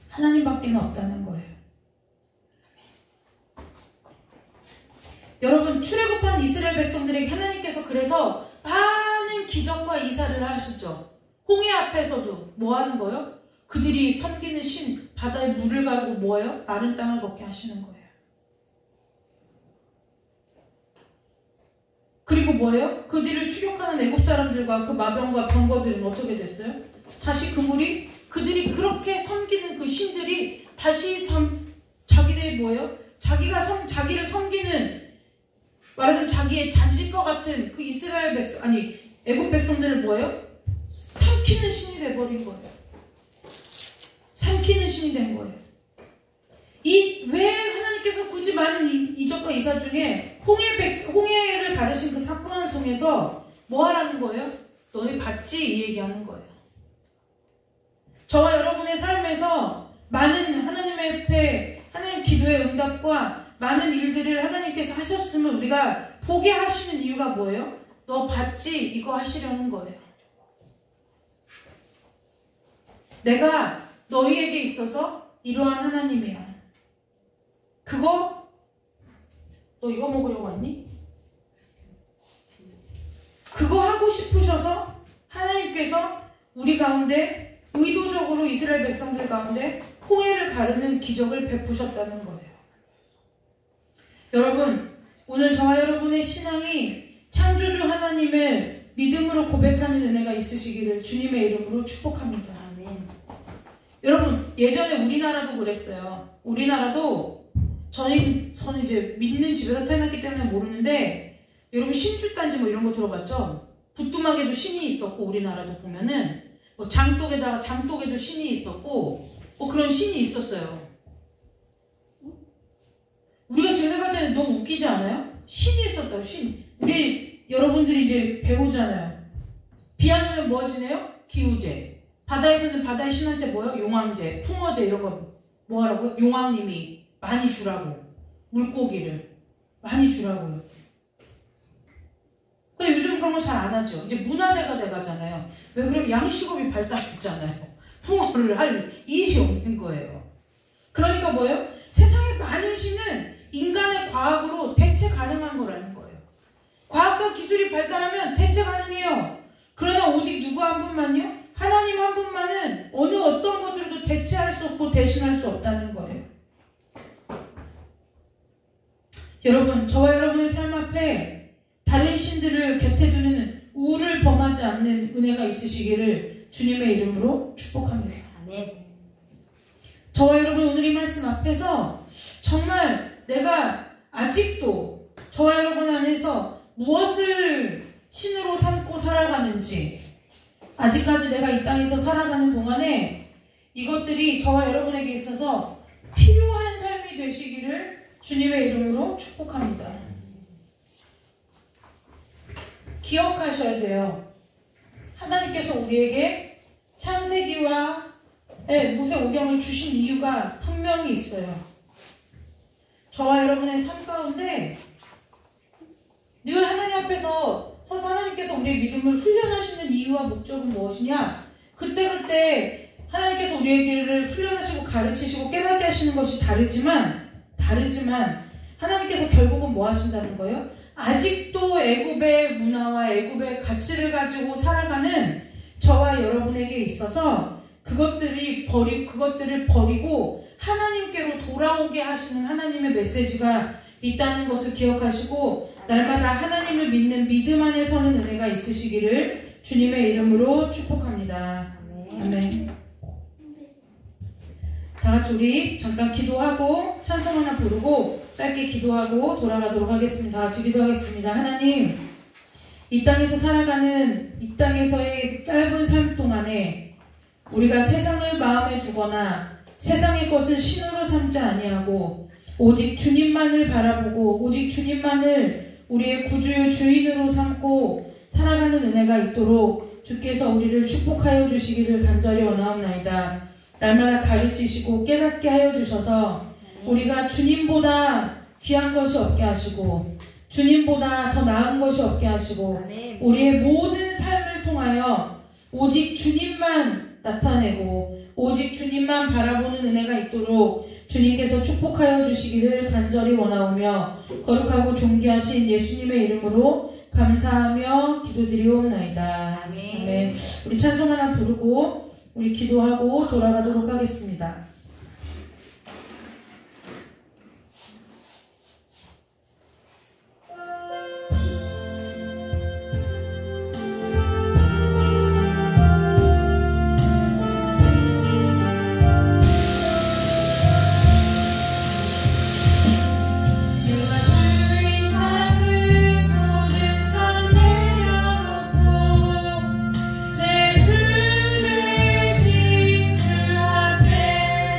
하나님밖에는 없다는 거예요. 여러분, 출애굽한 이스라엘 백성들에게 하나님께서 그래서 많은 기적과 이사를 하시죠. 홍해 앞에서도 뭐 하는 거예요? 그들이 섬기는 신, 바다에 물을 가르고 뭐예요? 마른 땅을 걷게 하시는 거예요. 그리고 뭐예요? 그들을 추격하는 애굽 사람들과 그 마병과 병거들은 어떻게 됐어요? 다시 그들이 그렇게 섬기는 그 신들이 다시 자기들이 뭐예요? 자기를 섬기는, 말하자면 자기의 잔짓과 같은 그 애굽 백성들을 뭐예요? 삼키는 신이 돼버린 거예요. 삼키는 신이 된 거예요. 왜 하나님께서 굳이 많은 이적과 이사 중에 홍해를 가르신 그 사건을 통해서 뭐 하라는 거예요? 너희 봤지? 이 얘기하는 거예요. 저와 여러분의 삶에서 많은 하나님의 앞에 하나님 기도의 응답과 많은 일들을 하나님께서 하셨으면 우리가 보게 하시는 이유가 뭐예요? 너 봤지? 이거 하시려는 거예요. 내가 너희에게 있어서 이러한 하나님이야. 그거 너 이거 먹으려고 왔니? 그거 하고 싶으셔서 하나님께서 우리 가운데 의도적으로 이스라엘 백성들 가운데 홍해를 가르는 기적을 베푸셨다는 거예요. 여러분, 오늘 저와 여러분의 신앙이 창조주 하나님을 믿음으로 고백하는 은혜가 있으시기를 주님의 이름으로 축복합니다. 아멘. 여러분, 예전에 우리나라도 그랬어요. 우리나라도 저는 이제 믿는 집에서 태어났기 때문에 모르는데, 여러분 신주단지 뭐 이런 거 들어봤죠? 부뚜막에도 신이 있었고, 우리나라도 보면은 뭐 장독에도 신이 있었고, 뭐 그런 신이 있었어요. 우리가 지금 생각할 때는 너무 웃기지 않아요? 신이 있었다고, 신. 우리 여러분들이 이제 배우잖아요. 비 안 오면 뭐 지내요? 기우제. 바다에서는 바다의 신한테 뭐요? 용왕제, 풍어제 이런 거 뭐 하라고요? 용왕님이 많이 주라고. 물고기를 많이 주라고요. 근데 요즘 그런 거 잘 안 하죠. 이제 문화재가 돼가잖아요. 왜 그러면 양식업이 발달했잖아요. 풍어를 할 일이 없는 거예요. 그러니까 뭐예요? 세상에 많은 신은 인간의 과학으로 대체 가능한 거라는 거예요. 과학과 기술이 발달하면 대체 가능해요. 그러나 오직 누구 한 분만요? 하나님 한 분만은 어느 어떤 것으로도 대체할 수 없고 대신할 수 없다는 거예요. 여러분, 저와 여러분의 삶 앞에 다른 신들을 곁에 두는 우를 범하지 않는 은혜가 있으시기를 주님의 이름으로 축복합니다. 아멘. 저와 여러분 오늘 이 말씀 앞에서 정말 내가 아직도 저와 여러분 안에서 무엇을 신으로 삼고 살아가는지, 아직까지 내가 이 땅에서 살아가는 동안에 이것들이 저와 여러분에게 있어서 필요한 삶이 되시기를 주님의 이름으로 축복합니다. 기억하셔야 돼요. 하나님께서 우리에게 창세기와 모세오경을 주신 이유가 분명히 있어요. 저와 여러분의 삶 가운데 늘 하나님 앞에서 서서 하나님께서 우리의 믿음을 훈련하시는 이유와 목적은 무엇이냐? 그때그때 하나님께서 우리에게를 훈련하시고 가르치시고 깨닫게 하시는 것이 다르지만 하나님께서 결국은 뭐 하신다는 거예요? 아직도 애굽의 문화와 애굽의 가치를 가지고 살아가는 저와 여러분에게 있어서 그것들을 버리고 하나님께로 돌아오게 하시는 하나님의 메시지가 있다는 것을 기억하시고 날마다 하나님을 믿는 믿음 안에 서는 은혜가 있으시기를 주님의 이름으로 축복합니다. 아멘. 다 같이 우리 잠깐 기도하고 찬송 하나 부르고 짧게 기도하고 돌아가도록 하겠습니다. 다 같이 기도하겠습니다. 하나님, 이 땅에서 살아가는 이 땅에서의 짧은 삶 동안에 우리가 세상을 마음에 두거나 세상의 것을 신으로 삼지 아니하고 오직 주님만을 바라보고 오직 주님만을 우리의 구주요 주인으로 삼고 살아가는 은혜가 있도록 주께서 우리를 축복하여 주시기를 간절히 원하옵나이다. 날마다 가르치시고 깨닫게 하여 주셔서 우리가 주님보다 귀한 것이 없게 하시고 주님보다 더 나은 것이 없게 하시고 우리의 모든 삶을 통하여 오직 주님만 나타내고 오직 주님만 바라보는 은혜가 있도록 주님께서 축복하여 주시기를 간절히 원하오며 거룩하고 존귀하신 예수님의 이름으로 감사하며 기도드리옵나이다. 아멘. 우리 찬송 하나 부르고 우리 기도하고 돌아가도록 하겠습니다. 내 주 대신 주 앞에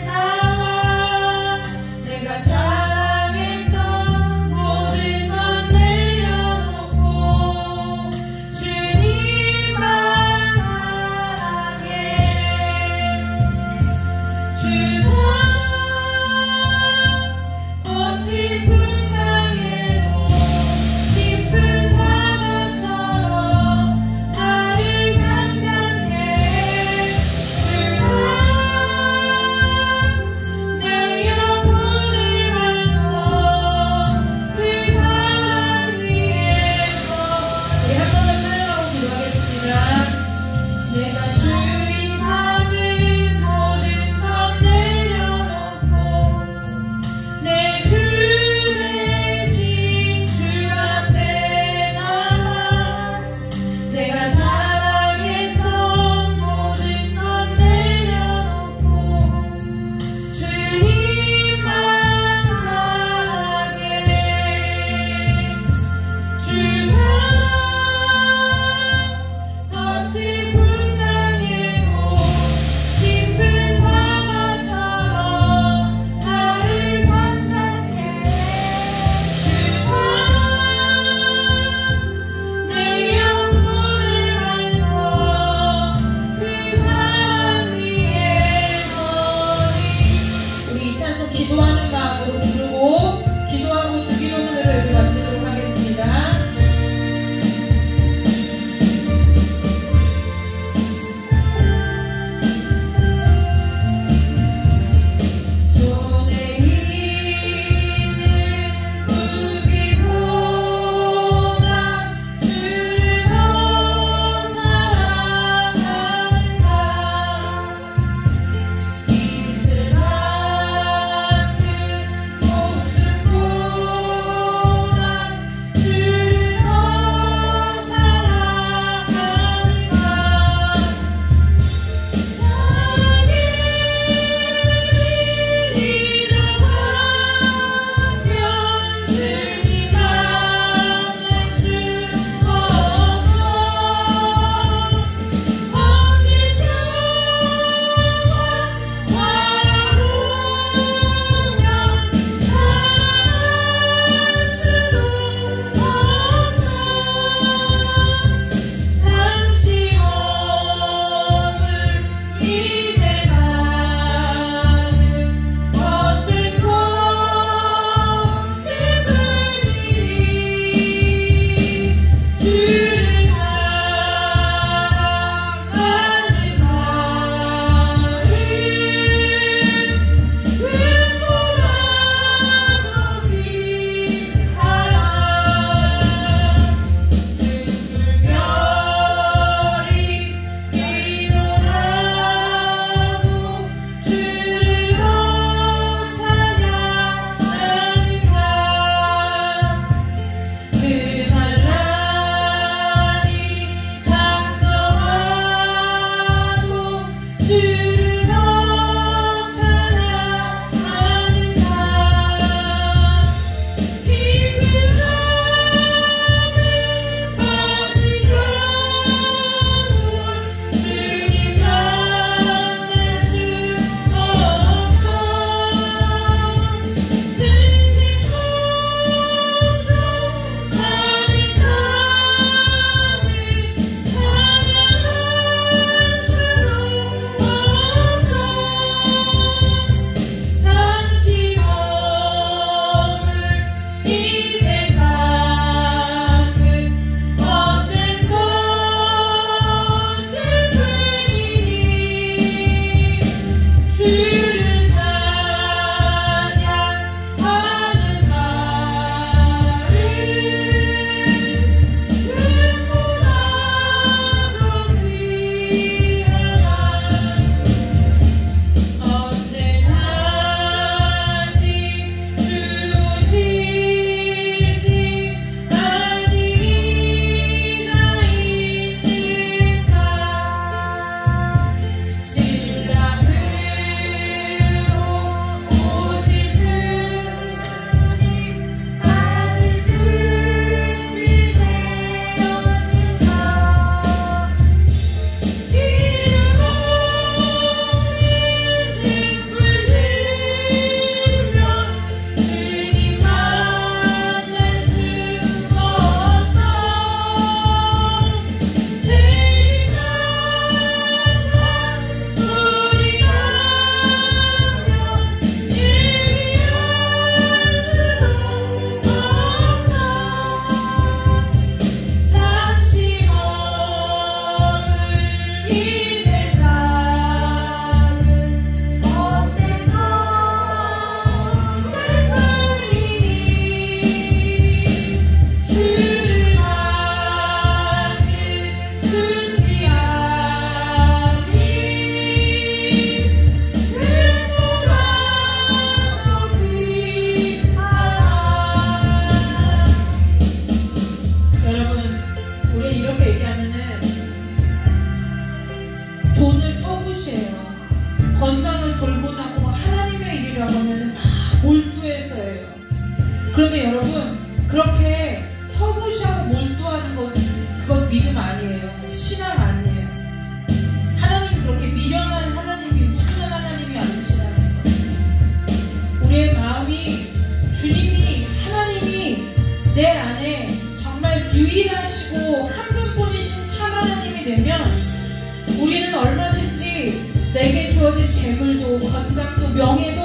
명예도 건강도 명예도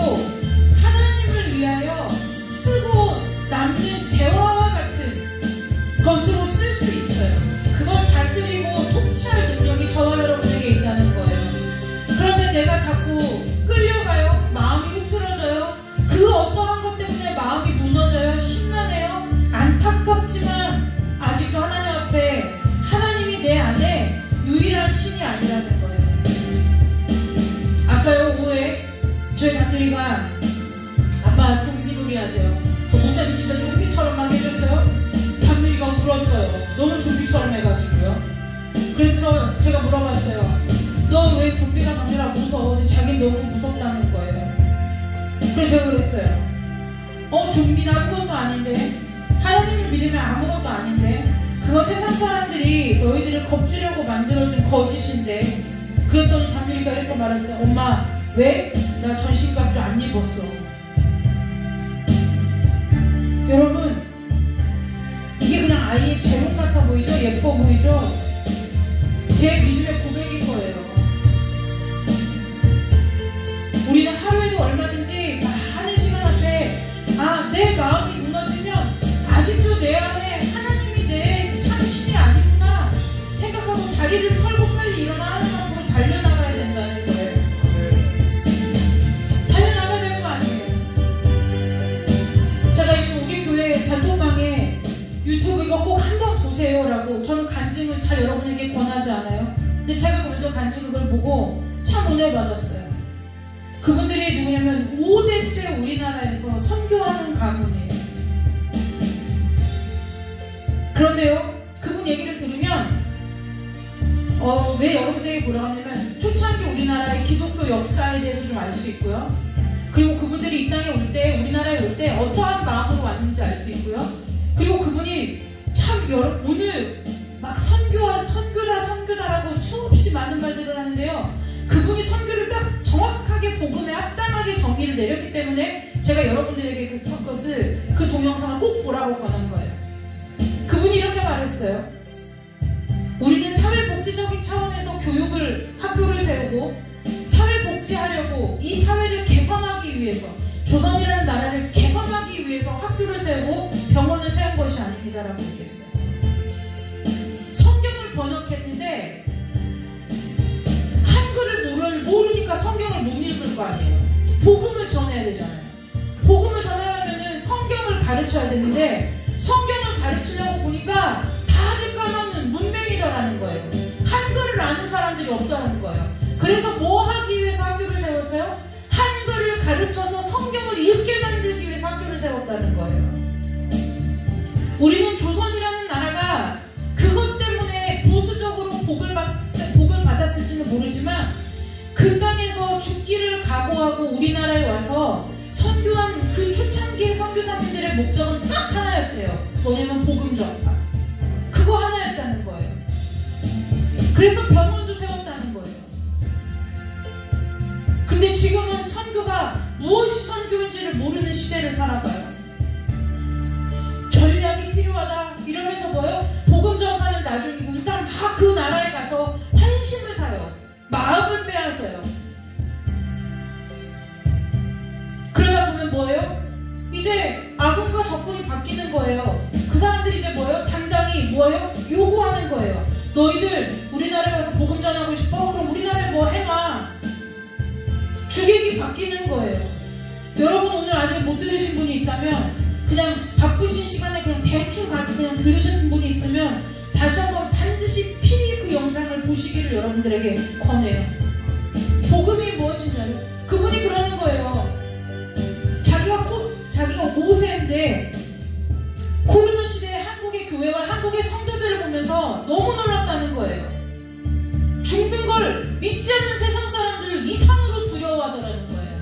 하나님을 위하여 쓰고 남는 재화와 같은 것으로 쓸 수 있어요. 그걸 다스리고 통치할 능력이 저와 여러분에게 있다는 거예요. 그런데 내가 자꾸 끌려가요. 마음이 흐트러져요. 그 어떠한 것 때문에 마음이 무너져요. 심란해요. 안타깝지만 아직도 하나님 앞에 하나님이 내 안에 유일한 신이 아니라는 거예요. 아까요 오후에 저희 단들이가 아빠 좀비놀이 하죠. 목사님 진짜 좀비처럼 막 해줬어요. 단들이가 울었어요. 너무 좀비처럼 해가지고요. 그래서 제가 물어봤어요. 너 왜 좀비가 아니라 무서워? 근데 자기는 너무 무섭다는 거예요. 그래서 제가 그랬어요. 좀비는 아무것도 아닌데, 하나님을 믿으면 아무것도 아닌데, 그거 세상 사람들이 너희들을 겁주려고 만들어준 거짓인데. 그랬더니 담유리가 이렇게 말했어요. 엄마 왜? 나 전신갑주 안 입었어. 여러분 이게 그냥 아이의 제목 같아 보이죠? 예뻐 보이죠? 제 믿음의 고백인 거예요. 우리는 하루에도 얼마든지 많은 시간 앞에 내 마음이 무너지면 아직도 내 안에 하나님이 내 참 신이 아니구나 생각하고 자리를 털고 빨리 일어나 하나님 앞으로 달려나가야 된다는 거예요. 달려나가야 될 거 아니에요. 제가 이제 우리 교회 단톡방에 유튜브 이거 꼭 한번 보세요 라고 저는 간증을 잘 여러분에게 권하지 않아요. 근데 제가 먼저 간증을 그걸 보고 참 은혜 받았어요. 그분들이 누구냐면 5대째 우리나라에서 선교하는 가문이에요. 그런데요 그분 얘기를 들으면 왜 여러분들에게 돌아가냐면 초창기 우리나라의 기독교 역사에 대해서 좀 알 수 있고요. 그리고 그분들이 이 땅에 올 때 우리나라에 올 때 어떠한 마음으로 왔는지 알 수 있고요. 그리고 그분이 참 오늘 막 선교다라고 수없이 많은 말들을 하는데요. 그분이 선교를 딱 정확하게 복음에 합당하게 정의를 내렸기 때문에 제가 여러분들에게 그 동영상을 꼭 보라고 권한 거예요. 그분이 이렇게 말했어요. 우리는 사회복지적인 차원에서 학교를 세우고 사회복지하려고 이 사회를 개선하기 위해서 조선이라는 나라를 개선하기 위해서 학교를 세우고 병원을 세운 것이 아닙니다라고 얘기했어요. 성경을 번역했는데 한글을 모르니까 성경을 못 읽을 거 아니에요. 복음을 전해야 되잖아요. 복음을 전하려면 성경을 가르쳐야 되는데 성경을 가르치려고 보니까 다들 까먹는 문맹이다라는 거예요. 한글을 아는 사람들이 없다는 거예요. 그래서 뭐 하기 위해서 학교를 세웠어요? 한글을 가르쳐서 성경을 읽게 만들기 위해서 학교를 세웠다는 거예요. 우리는 조선이라는 나라가 그것 때문에 부수적으로 복을 받았을지는 모르지만 그 땅에서 죽기를 각오하고 우리나라에 와서 선교한 그 초창기의 선교사님들의 목적은 딱 하나였대요. 뭐냐면 복음 전파. 그거 하나였다는 거예요. 그래서 병원도 세웠다는 거예요. 근데 지금은 선교가 무엇이 선교인지를 모르는 시대를 살아가요. 전략이 필요하다 이러면서 뭐예요? 복음 전파는 나중이고 일단 막 그 나라에 가서 환심을 사요. 마음을 빼앗아요. 그러다 보면 뭐예요? 이제 악운과 적군이 바뀌는 거예요. 그 사람들이 이제 뭐예요? 당당히 뭐예요? 요구하는 거예요. 너희들 우리나라에 와서 복음 전하고 싶어? 그럼 우리나라에 뭐 해놔. 주객이 바뀌는 거예요. 여러분 오늘 아직 못 들으신 분이 있다면 그냥 바쁘신 시간에 그냥 대충 가서 그냥 들으신 분이 있으면 다시 한번 반드시 필히 그 영상을 보시기를 여러분들에게 권해요. 복음이 무엇이냐면 그분이 그러는 거예요. 자기가 5세인데 코로나 시대에 한국의 교회와 한국의 성도들을 보면서 너무 놀랐다는 거예요. 죽는 걸 믿지 않는 세상 사람들 이상으로 두려워하더라는 거예요.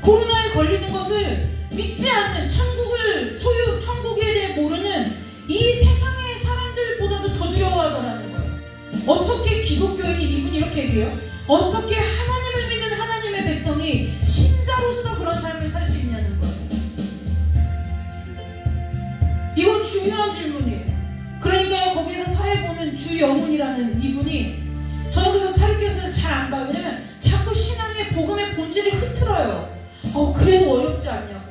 코로나에 걸리는 것을 믿지 않는 천국에 대해 모르는 이 세상의 사람들보다도 더 두려워하더라는 거예요. 어떻게 기독교인이 이분이 이렇게 얘기해요? 어떻게 하나님을 믿는 하나님의 백성이 신자로서 그런 삶을 살 수 있냐는 거예요. 이건 중요한 질문이에요. 그러니까요 거기서 사회 보는 주영훈이라는 이분이 저는 그래서 사립교사를 잘 안 봐요. 왜냐면 자꾸 신앙 하나님의 복음의 본질이 흐트러요. 그래도 어렵지 않냐고,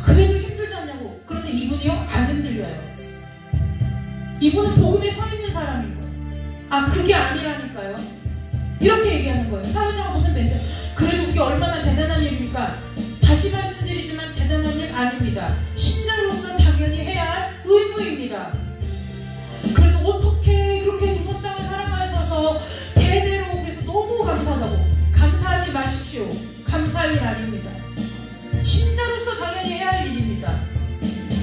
그래도 힘들지 않냐고. 그런데 이분이요, 안 흔들려요. 이분은 복음에 서 있는 사람인 거예요. 그게 아니라니까요. 이렇게 얘기하는 거예요. 사회자가 무슨 멘트, 그래도 그게 얼마나 대단한 일입니까? 다시 말씀드리지만 대단한 일 아닙니다. 신자로서 당연히 해야 할 의무입니다. 그래도 어떻게 그렇게 조선 땅을 사랑하셔서 대대로, 그래서 너무 감사하다고. 감사하지 마십시오. 감사할 일 아닙니다. 신자로서 당연히 해야 할 일입니다.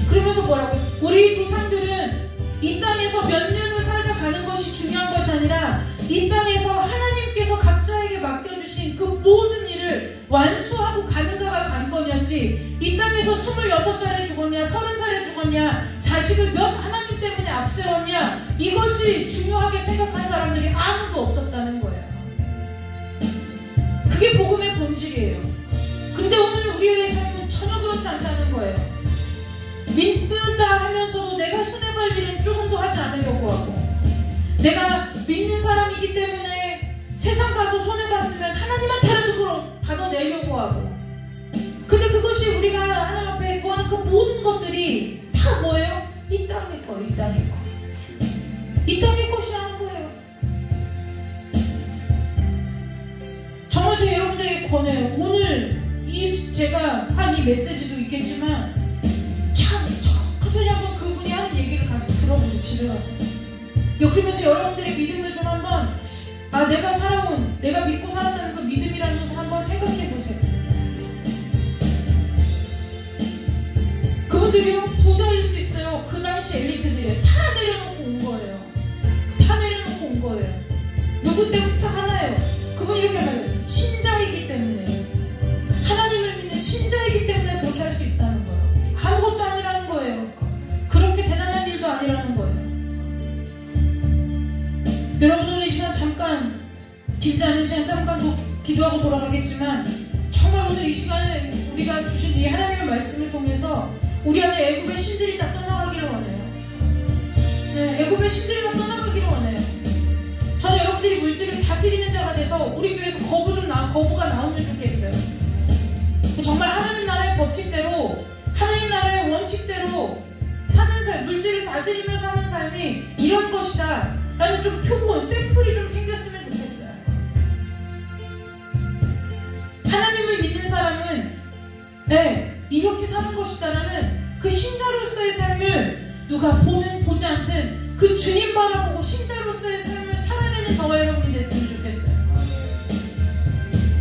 그러면서 뭐라고? 우리 조상들은 이 땅에서 몇 년을 살다 가는 것이 중요한 것이 아니라 이 땅에서 하나님께서 각자에게 맡겨주신 그 모든 일을 완수하고 가는가가 관건이었지, 이 땅에서 26살에 죽었냐 30살에 죽었냐, 자식을 몇 하나님 때문에 앞세웠냐, 이것이 중요하게 생각한 사람들이 아무도 없었다는 거예요. 그게 복음의 본질이에요. 근데 오늘 우리의 삶은 전혀 그렇지 않다는 거예요. 믿는다 하면서도 내가 손해볼 일은 조금도 하지 않으려고 하고, 내가 믿는 사람이기 때문에 세상 가서 손해봤으면 하나님한테라도 받아내려고 하고, 근데 그것이 우리가 하나님 앞에 구하는 그 모든 것들이 다 뭐예요? 이 땅의 거, 이 땅의 거, 이 땅의 것이라는 거예요. 정말 제가 여러분들에게 권해요. 오늘 제가 한 이 메시지도 있겠지만 참 천천히 한번 그분이 하는 얘기를 가서 들어보세요. 집에 가서. 그러면서 여러분들의 믿음을 좀 한번, 내가 믿고 살았다는 그 믿음이라는 것을 한번 생각해 보세요. 그분들이요, 부자일 수 있어요. 그 당시 엘리트들이에요. 다 내려놓고 온 거예요. 다 내려놓고 온 거예요. 누구 때부터 하나예요. 그분이 이렇게 말해요. 신자이기 때문에, 하나님을 믿는 신자이기 때문에 그렇게 할 수 있다는 거예요. 아무것도 아니라는 거예요. 그렇게 대단한 일도 아니라는 거예요. 여러분, 오늘 이 시간 잠깐, 길지 않은 시간 잠깐 기도하고 돌아가겠지만, 정말 오늘 이 시간에 우리가 주신 이 하나님의 말씀을 통해서 우리 안에 애굽의 신들이 다 떠나가기를 원해요. 네, 애굽의 신들이 다 떠나가기를 원해요. 저는 여러분들이 물질을 다스리는 자가 돼서 우리 교회에서 거부가 나오면 좋겠어요. 정말 하나님 나라의 법칙대로, 하나님 나라의 원칙대로 사는 삶, 물질을 다스리며 사는 삶이 이런 것이다 라는 좀 표본, 샘플이 좀 생겼으면 좋겠어요. 하나님을 믿는 사람은 이렇게 사는 것이다 라는 그 신자로서의 삶을 누가 보지 않든 그 주님 바라보고 신자로서의 삶을 살아내는 저와 여러분이 됐으면 좋겠어요.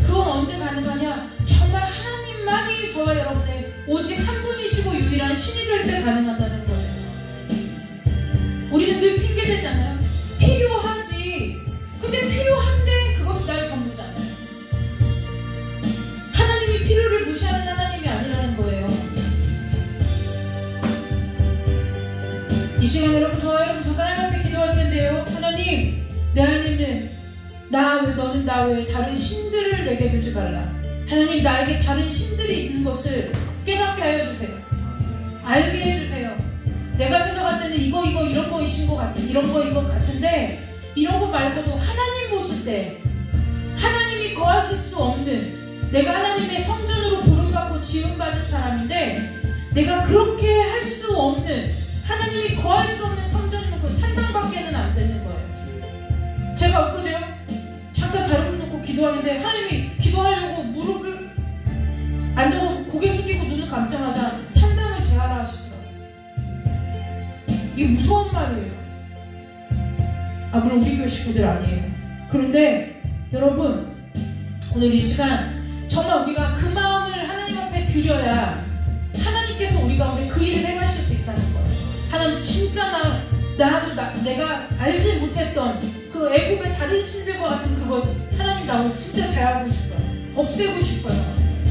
그건 언제 가능하냐? 정말 하나님만이 저와 여러분의 오직 한 분이시고 유일한 신이 될 때 가능하다는 거예요. 우리는 늘 핑계대잖아요. 필요하지. 근데 필요한데 그것이 나의 전부잖아요. 하나님이 필요를 무시하는 하나님이 아니라는 거예요. 이 시간 여러분, 저와 여러분 잠깐 하나님 앞에 기도할 텐데요. 하나님, 내 안에 있는 너는 나 외에 다른 신들을 내게 두지 말라. 하나님, 나에게 다른 신들이 있는 것을 깨닫게 하여 주세요. 알게 해주세요. 내가 생각할 때는 이거 이런 거이신 것 같은, 이런 거 이거 같은데, 이런 거 말고도 하나님 보실 때 하나님이 거하실 수 없는, 내가 하나님의 성전으로 부름받고 지음받은 사람인데 내가 그렇게 할 수 없는, 하나님이 거할 수 없는 성전이면 그 산당밖에는 안 되는 거예요. 제가 엊그제요, 잠깐 다른 분 놓고 기도하는데 하나님이 기도하려고 무릎을 앉아서 고개 숙이고 눈을 감자마자 산당을 제하라 하시더라고요. 이게 무서운 말이에요. 물론 우리 교회 식구들 아니에요. 그런데 여러분, 오늘 이 시간 정말 우리가 그 마음을 하나님 앞에 드려야 하나님께서 우리 가운데 그 일을 행하실 수 있다는 거예요. 하나님, 진짜 내가 알지 못했던 그 애굽의 다른 신들과 같은 그것, 하나님, 나 오늘 진짜 제하고 싶어요. 없애고 싶어요.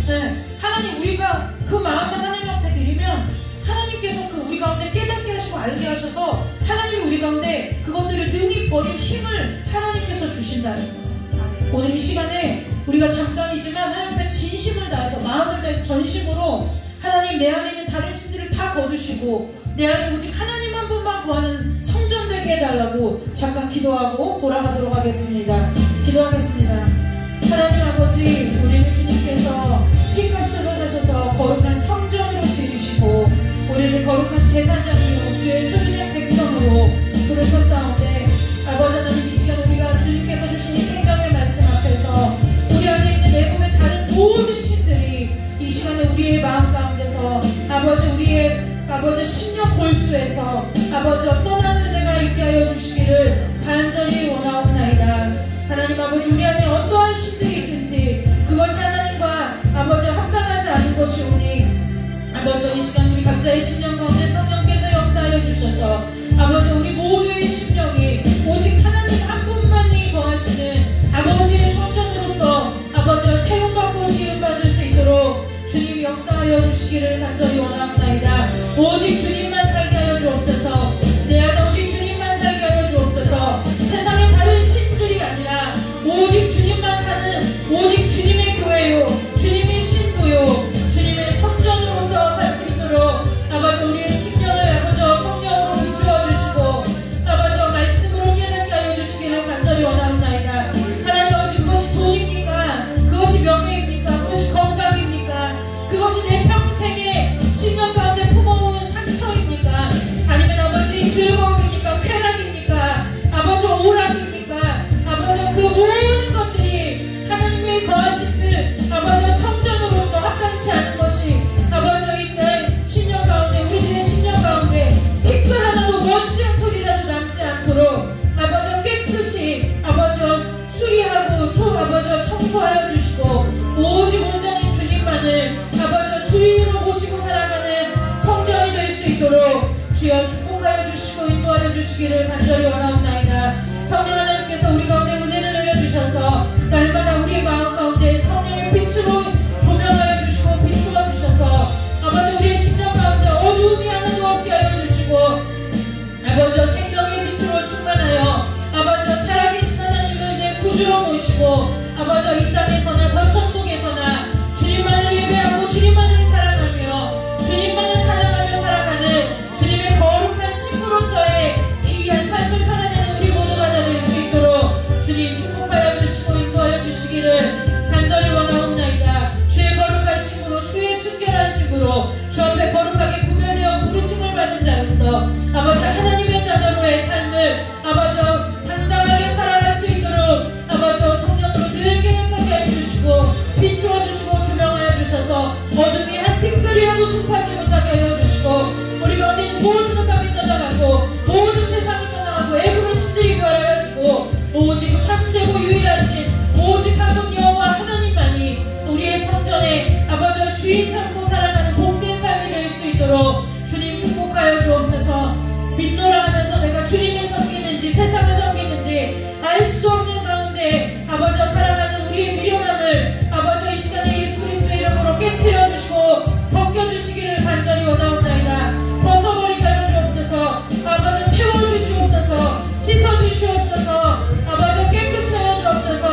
네. 하나님, 우리가 그 마음을 하나님 앞에 드리면 하나님께서 그 우리 가운데 깨닫게 하시고 알게 하셔서 하나님이 우리 가운데 그것들을 능히 버릴 힘을 하나님께서 주신다는 거예요. 오늘 이 시간에 우리가 잠깐이지만 하나님 앞에 진심을 다해서, 마음을 다해서 전심으로 하나님, 내 안에 있는 다른 신들을 다 거두시고 내 안에 오직 하나님 한 분만 구하는 성전 되게 해달라고 잠깐 기도하고 돌아가도록 하겠습니다. 기도하겠습니다. 하나님 아버지, 우리를 주님께서 피값으로 사셔서 거룩한 성전으로 지으시고 우리를 거룩한 제사장이요 주의 소유된 백성으로 부르셨사온데 아버지 하나님, 이 시간 우리가 주님께서 주신 이 생명의 말씀 앞에서 우리 안에 있는 내 몸의 다른 모든 신들이 이 시간에 우리의 마음 가운데서 아버지, 우리의 아버지 심령 골수에서 아버지 떠나는 은혜가 있게 하여 주시기를 간절히 원하옵나이다. 하나님 아버지, 우리 안에 어떠한 신들이 있든지 그것이 하나님과 아버지 합당하지 않은 것이오니 아버지, 이 시간 우리 각자의 심령 가운데 성령께서 역사하여 주셔서 아버지, 우리 모두의 심령이 오직 하나님 한 분만이 거하시는 아버지의 성전으로서 아버지와 세움받고 지음받을 수 있도록 주님 역사하여 주시기를 간절히 원합니다. 오직 주님만 살게 하여 주옵소서. 내 안에 오직 주님만 살게 하여 주옵소서. 세상에 다른 신들이 아니라 오직 주님만 사는 오직 주님의 교회요, 주님의 신부요, 주님의 성전으로서 살 수 있도록 아버지, 우리의 심령을 아버지 성령으로 비추어 주시고 아버지 말씀으로 깨닫게 하여 주시기를 간절히 원합니다. 하나님 아버지, 그것이 돈입니까? 그것이 명예입니까? 그것이 건강입니까? 그것이 내 평생의 심령 가운데 품어놓은 상처입니까? 아니면 아버지 즐거움입니까? 쾌락입니까? 아버지 오락입니까? 아버지 그 모든 것들이 하나님의 거하신들 아버지 성전으로서 합당치 않은 것이 아버지 있는 심령 가운데, 우리들의 심령 가운데 티끌 하나도 먼지 한 톨이라도 남지 않도록 아버지 깨끗이 아버지 수리하고 아버지 청소하여 주시고 오직 온전히 주님만을 아버지 주인으로 모시고 살아가는 성전이 될 수 있도록 주여 축복하여 주시고 인도하여 주시기를 간절히 원하옵나이다. 성령 하나님께서 우리 가운데 은혜를 내려주셔서 날마다 우리의 마음 가운데 성령의 빛으로 조명하여 주시고 비추어 주셔서 아버지, 우리의 심령 가운데 어두움이 하나도 없게 하여 주시고 아버지 생명의 빛으로 충만하여 아버지 살아계신 하나님을 내 구주로 모시고 아버지 이 땅에서나 저 천국에서나 주님만을 예배하고 주님만을 사랑하며 주님만을 찬양하며 살아가는 주님의 거룩한 신부로서의 귀한 삶을 살아내는 우리 모두가 다 될 수 있도록 주님 축복하여 주시고 인도하여 주시기를 간절히 원하옵나이다. 주의 거룩한 신부로, 주의 순결한 신부로 주 앞에 거룩하게 구별되어 부르심을 받은 자로서 아버지 하나님의 자녀로의 삶을 아버지 당당하게 살아갈 수 있도록 아버지 성령으로 늘 깨닫게 해주시고 비추어 주시고 조명하여 주셔서 어둠이 한 티끌이라도 툭하지 못하게 하여 주시고 우리 가운데 있는 모든 흑암이 떠나가고 모든 세상이 떠나가고 애굽의 신들이 부활하여 주고 오직 참되고 유일하신 오직 하나님 여호와 하나님만이 우리의 성전에 아버지 주인 삼고 살아가는 복된 삶이 될 수 있도록 주님 축복하여 주옵소서. 믿노라 하면서 내가 주님을 섬기는지 세상을 섬기는지 알 수 없는 가운데 아버지 살아가는 우리의 미련함을 아버지 이 시간에 예수 그리스도의 이름으로 깨뜨려 주시고 벗겨주시기를 간절히 원하옵나이다. 벗어버리게 하여 주옵소서. 아버지 태워주시옵소서. 씻어주시옵소서. 아버지 깨끗게 하여 주옵소서.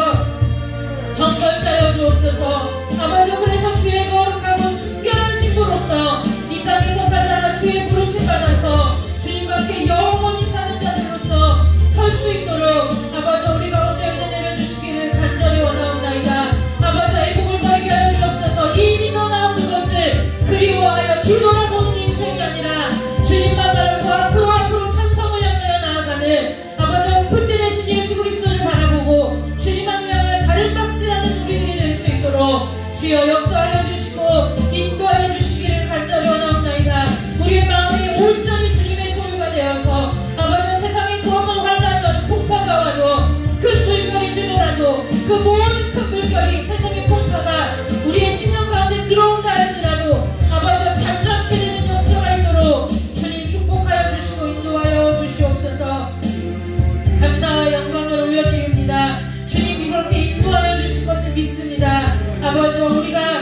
정결케 하여 주옵소서. 아버지 그래서 주의 거룩하고 순결한 신부로서 이 땅에서 살다가 주의 부르심 받아서 주님과 함께 영원히 사는 자들로서 설 수 있도록 아버지 우리 가운데 은혜 내려주시기를 간절히 원하옵나이다. 아버지 애국을 버리게 하여 주옵소서. 이미 떠나온 그것을 그리워하여 뒤돌아보는 인생이 아니라 주님만 바라보고 앞으로 찬성을 향하여 나아가는 아버지 풀때 되신 예수 그리스도를 바라보고 주님만을 향하여 다른 박질하는 우리들이 될 수 있도록 주여 역사하여 주시고 인도하여 주시기를 간절히 원하옵나이다. 우리의 마음이 온전히 주님의 소유가 되어서 아버지 세상에 그 어떤 환란과 폭파가 와도 큰 물결이 들더라도 그 모든 큰 물결이 세상의 폭파가 우리의 심령 가운데 들어온다 할지라도 아버지 잠잠케 되는 역사가 있도록 주님 축복하여 주시고 인도하여 주시옵소서. 감사와 영광을 올려드립니다. 주님이 그렇게 인도하여 주실 것을 믿습니다. 아버지 우리가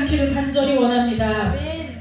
않기를 간절히 원합니다.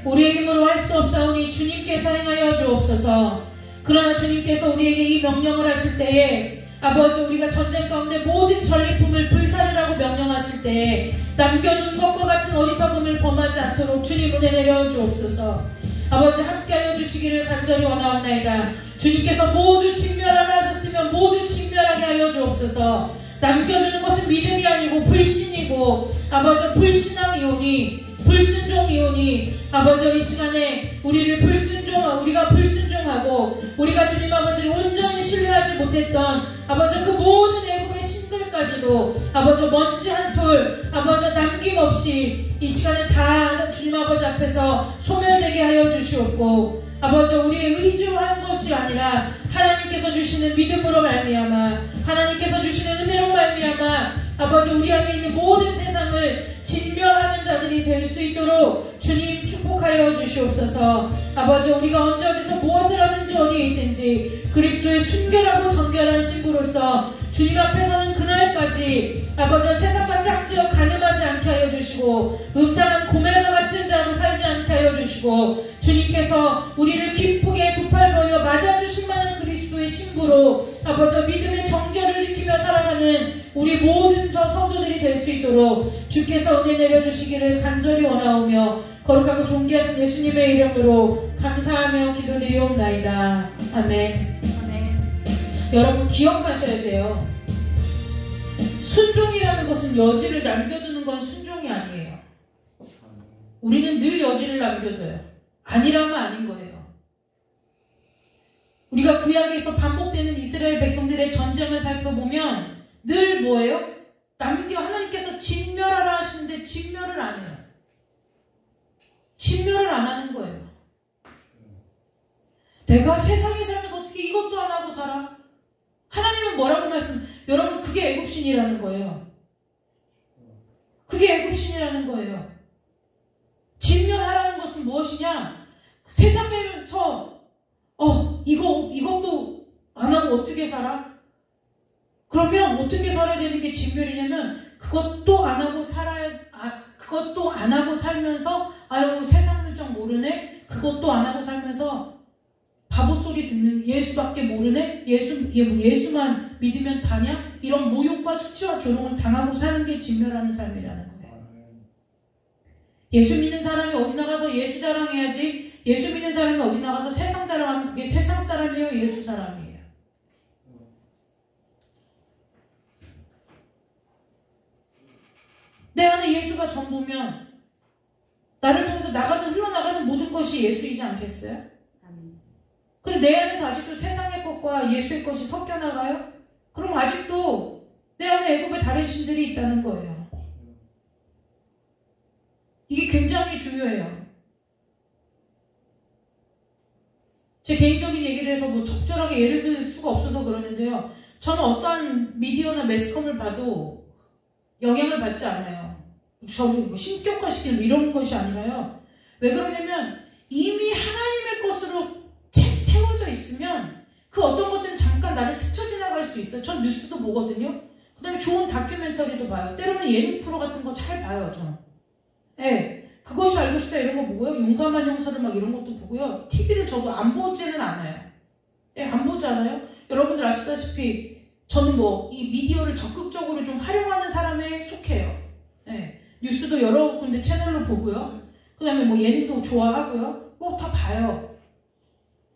우리의 힘으로 할 수 없사오니 주님께서 행하여 주옵소서. 그러나 주님께서 우리에게 이 명령을 하실 때에 아버지 우리가 전쟁 가운데 모든 전리품을 불사르라고 명령하실 때에 남겨둔 것과 같은 어리석음을 범하지 않도록 주님 은혜 내려 주옵소서. 아버지 함께하여 주시기를 간절히 원하옵나이다. 주님께서 모두 직멸하라 하셨으면 모두 직멸하게 하여 주옵소서. 남겨두는 것은 믿음이 아니고 불신이고 아버지 불신앙이오니 불순종이오니 아버지 이 시간에 우리가 불순종하고 우리가 주님 아버지를 온전히 신뢰하지 못했던 아버지 그 모든 애국의 신들까지도 아버지 먼지 한 톨 아버지 남김없이 이 시간에 다 주님 아버지 앞에서 소멸되게 하여 주시옵고 아버지 우리의 의지로 한 것이 아니라 하나님께서 주시는 믿음으로 말미암아 하나님께서 주시는 은혜로 말미암아 아버지 우리 안에 있는 모든 세상을 진멸하는 자들이 될 수 있도록 주님 축복하여 주시옵소서. 아버지 우리가 언제 어디서 무엇을 하든지 어디에 있든지 그리스도의 순결하고 정결한 신부로서 주님 앞에 서는 그날까지 아버지 세상과 짝지어 가늠하지 않게 하여 주시고 음탕한 고멜과 같은 자로 살지 않게 하여 주시고 주님께서 우리를 기쁘게 두 팔 벌려 맞아주실 만한 그리스도의 신부로 아버지 믿음의 정결을 지키며 살아가는 우리 모든 성도들이 될 수 있도록 주께서 은혜 내려주시기를 간절히 원하오며 거룩하고 존귀하신 예수님의 이름으로 감사하며 기도드리옵나이다. 아멘. 여러분 기억하셔야 돼요. 순종이라는 것은 여지를 남겨두는 건 순종이 아니에요. 우리는 늘 여지를 남겨둬요. 아니라면 아닌 거예요. 우리가 구약에서 반복되는 이스라엘 백성들의 전쟁을 살펴보면 늘 뭐예요? 하나님께서 진멸하라 하시는데 진멸을 안 해요. 진멸을 안 하는 거예요. 내가 세상에 살면서 어떻게 이것도 안 하고 살아? 하나님은 뭐라고 여러분 그게 애굽신이라는 거예요. 그게 애굽신이라는 거예요. 진멸하라는 것은 무엇이냐? 세상에서 이것도 안 하고 어떻게 살아? 그러면 어떻게 살아야 되는 게 진멸이냐면 그것도 안 하고 살면서 세상을 좀 모르네? 그것도 안 하고 살면서 바보 소리 듣는 예수밖에 모르네? 예수만 믿으면 다냐? 이런 모욕과 수치와 조롱을 당하고 사는 게 진멸하는 삶이라는 거예요. 예수 믿는 사람이 어디 나가서 예수 자랑해야지. 예수 믿는 사람이 어디 나가서 세상 자랑하면 그게 세상 사람이에요? 예수 사람이에요? 내 안에 예수가 전부면 나를 통해서 흘러나가는 모든 것이 예수이지 않겠어요? 근데 내 안에서 아직도 세상의 것과 예수의 것이 섞여나가요? 그럼 아직도 내 안에 애굽의 다른 신들이 있다는 거예요. 이게 굉장히 중요해요. 제 개인적인 얘기를 해서 적절하게 예를 들 수가 없어서 그러는데요. 저는 어떠한 미디어나 매스컴을 봐도 영향을 받지 않아요. 저는 신격화시키는 이런 것이 아니라요. 왜 그러냐면 이미 하나님의 것으로 세워져 있으면 그 어떤 것들은 잠깐 나를 스쳐 지나갈 수 있어요. 전 뉴스도 보거든요. 그 다음에 좋은 다큐멘터리도 봐요. 때로는 예능 프로 같은 거 잘 봐요. 저는. 그것이 알고 싶다 이런 거 보고요. 용감한 형사들 막 이런 것도 보고요. TV를 저도 안 보지는 않아요. 안 보지 않아요? 여러분들 아시다시피 저는 이 미디어를 적극적으로 좀 활용하는 사람에 속해요. 뉴스도 여러 군데 채널로 보고요. 그 다음에 예능도 좋아하고요. 다 봐요.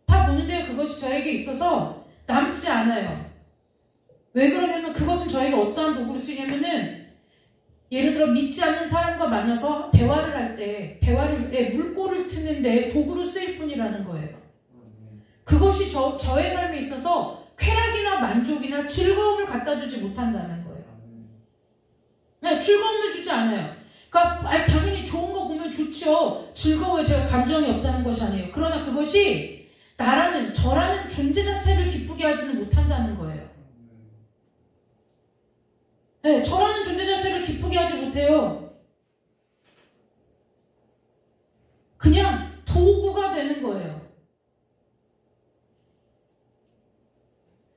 다 보는데 그것이 저에게 있어서 남지 않아요. 왜 그러냐면 그것은 저에게 어떠한 도구로 쓰냐면은 예를 들어 믿지 않는 사람과 만나서 대화를 할 때 물꼬를 트는데 도구로 쓰일 뿐이라는 거예요. 그것이 저의 삶에 있어서 쾌락이나 만족이나 즐거움을 갖다 주지 못한다는 거예요. 즐거움을 주지 않아요. 그러니까 당연히 좋은 거 보면 좋죠. 즐거워요. 제가 감정이 없다는 것이 아니에요. 그러나 그것이 저라는 존재 자체를 기쁘게 하지는 못한다는 거예요. 저라는 존재 자체를 기쁘게 하지 못해요. 그냥 도구가 되는 거예요.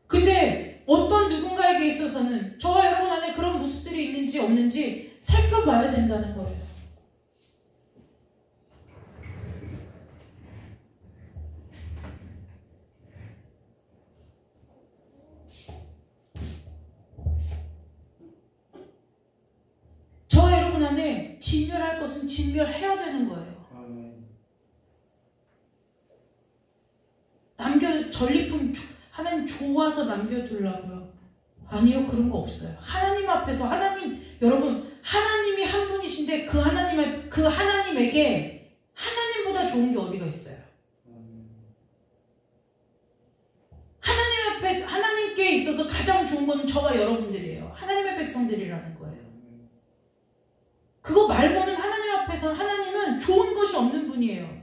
근데 어떤 누군가에게 있어서는 저와 여러분 안에 그런 모습들이 있는지 없는지 살펴봐야 된다는 거예요. 진멸해야 되는 거예요. 전리품 하나님 좋아서 남겨두려고요? 아니요, 그런 거 없어요. 하나님 앞에서 여러분 하나님이 한 분이신데 그 하나님에게 하나님보다 좋은 게 어디가 있어요? 하나님께 있어서 가장 좋은 건 저와 여러분들이에요. 하나님의 백성들이라는 거예요. 그거 말고는 하나님 앞에서 하나님은 좋은 것이 없는 분이에요.